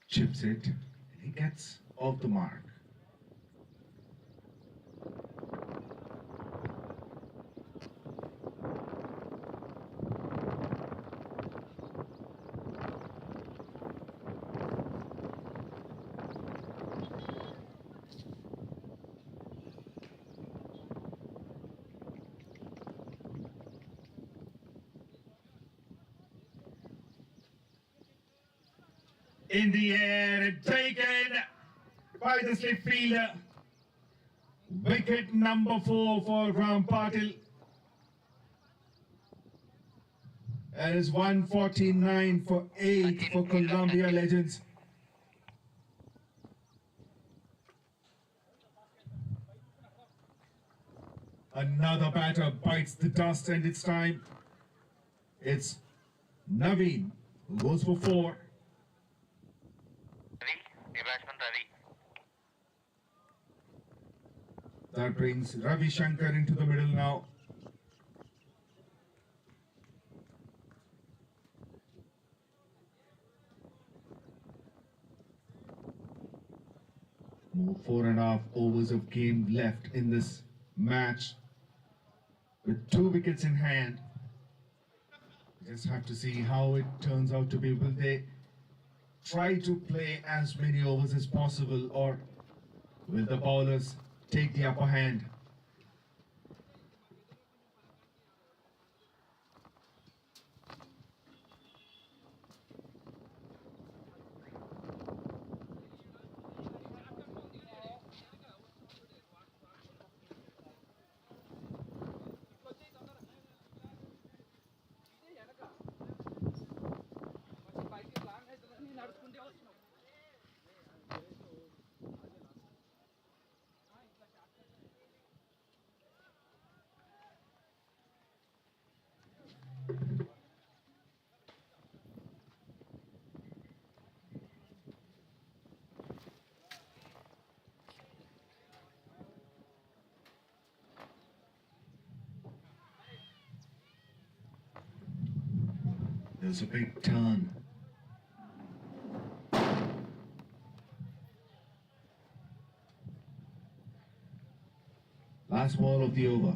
Chips it, and he gets off the mark. In the air and taken by the slip fielder. Wicket number 4 for Ram Patil. That is 149 for 8 for Columbia Legends. Another batter bites the dust, and it's time. It's Naveen who goes for 4. Ravi, the batsman Ravi. That brings Ravi Shankar into the middle now. More 4.5 overs of game left in this match. With 2 wickets in hand. Just have to see how it turns out to be. Will they try to play as many overs as possible, or will the bowlers take the upper hand? There's a big turn. Last ball of the over.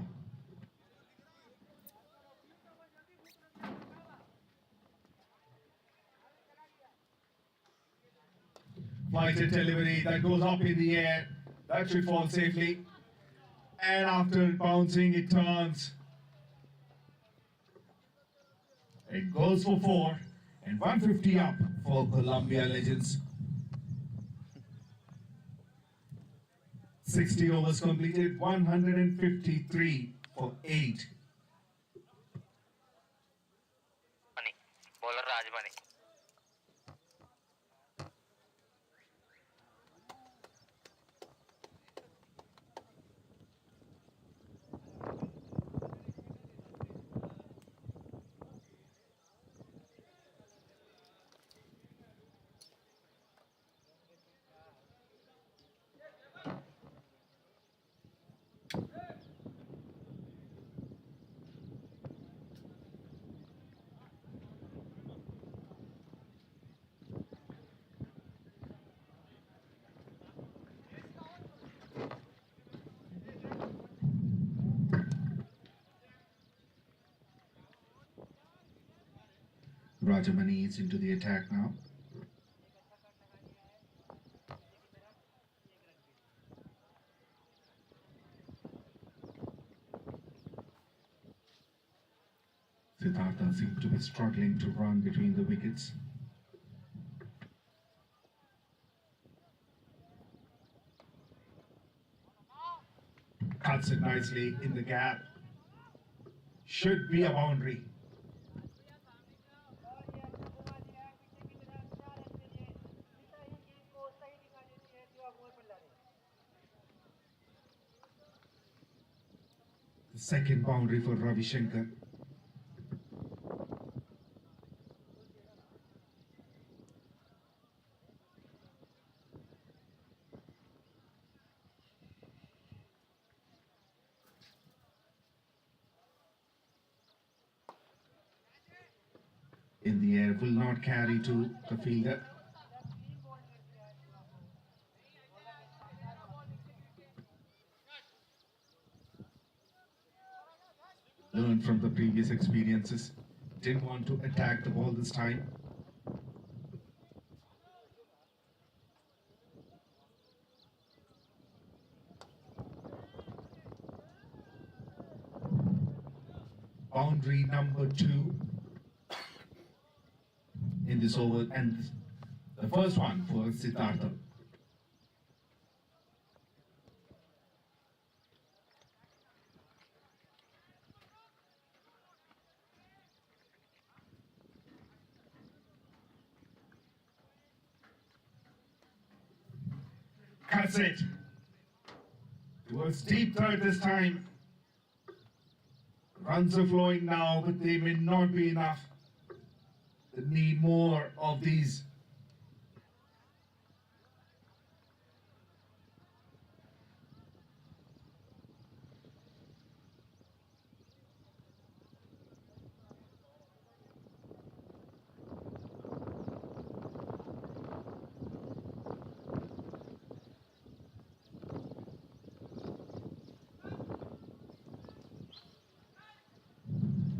Flighted delivery that goes up in the air. That should fall safely. And after bouncing, it turns. It goes for 4 and 150 up for Columbia Legends. 60 overs completed, 153 for 8. Mani, bowler Rajmani. Rajamani is into the attack now. Siddhartha seems to be struggling to run between the wickets. Cuts it nicely in the gap. Should be a boundary. The second boundary for Ravi Shankar. In the air, will not carry to the fielder. Learned from the previous experiences. Didn't want to attack the ball this time. Boundary number 2 in this over, and the The first one for Siddhartha. Cuts it. Towards deep third this time. Runs are flowing now, but they may not be enough. They need more of these.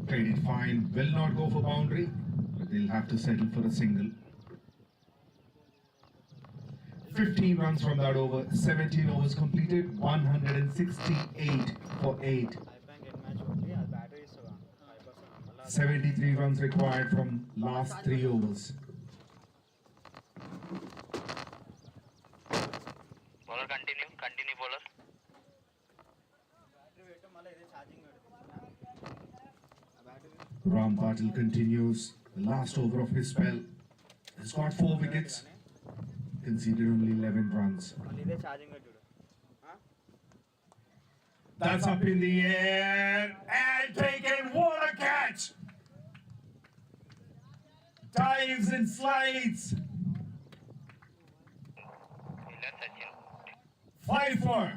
Played it fine, will not go for boundary, but they'll have to settle for a single. 15 runs from that over, 17 overs completed, 168 for 8. అయిపోయాక ఎన్ match ఒకటి అది battery ఇస్తుందా 5%. 73 runs required from last 3 overs. Bowler continue bowler. Battery పెట్టు మళ్ళీ ఇదే charging పెడుతుంది ఆ battery Ram Patil continues the last over of his spell. He's got 4 wickets, conceded only 11 runs. మళ్ళీ ఇదే ఛార్జింగ్ పెట్టుడు That's up in the air and taken. What a catch! Dives and slides. 5-4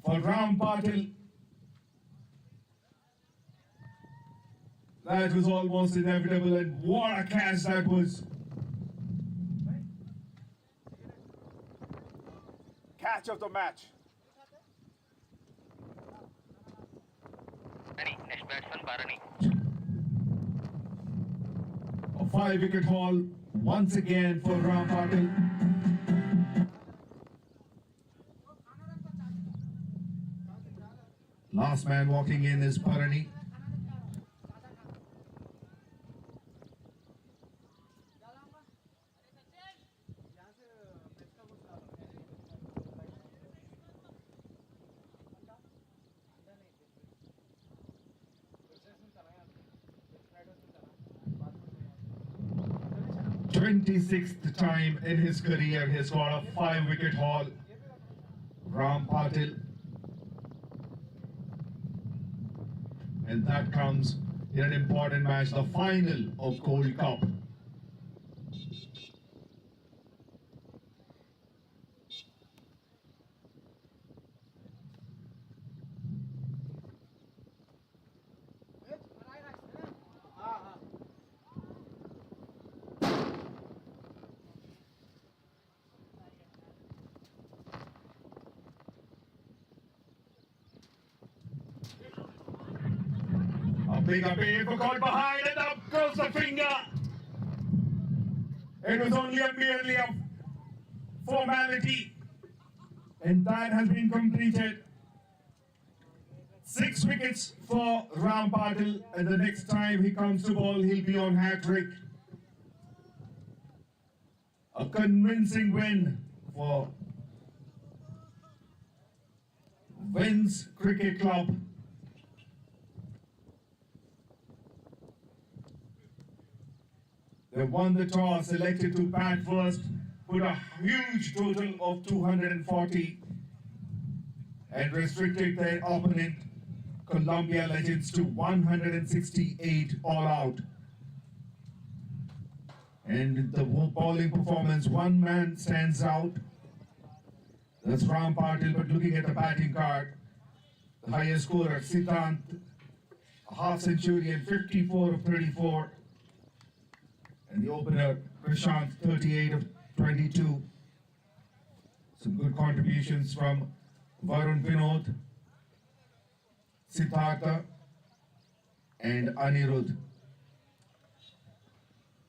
for Ram Patil. That was almost inevitable, and what a catch that was! Catch of the match. Next batsman Bharani. A 5-wicket haul once again for Ram Patil. Last man walking in is Bharani. ఆ 26th time in his career he has got a 5-wicket haul. Ram Patil. And that comes in an important match, the final of Gold Cup. A big for caught behind, and up goes the finger. It was only merely a formality, and that has been completed. 6 wickets for Ram Patil, and the next time he comes to ball, he'll be on hat-trick. A convincing win for Wins Cricket Club. They won the toss, elected to bat first, put a huge total of 240 and restricted their opponent, Columbia Legends, to 168 all out. And the bowling performance, one man stands out. That's Ram Patil, but looking at the batting card, the highest scorer, Siddhant, a half century and 54 of 34. And the opener, Prashant, 38 of 22. Some good contributions from Varun Vinod, Siddhartha, and Anirudh.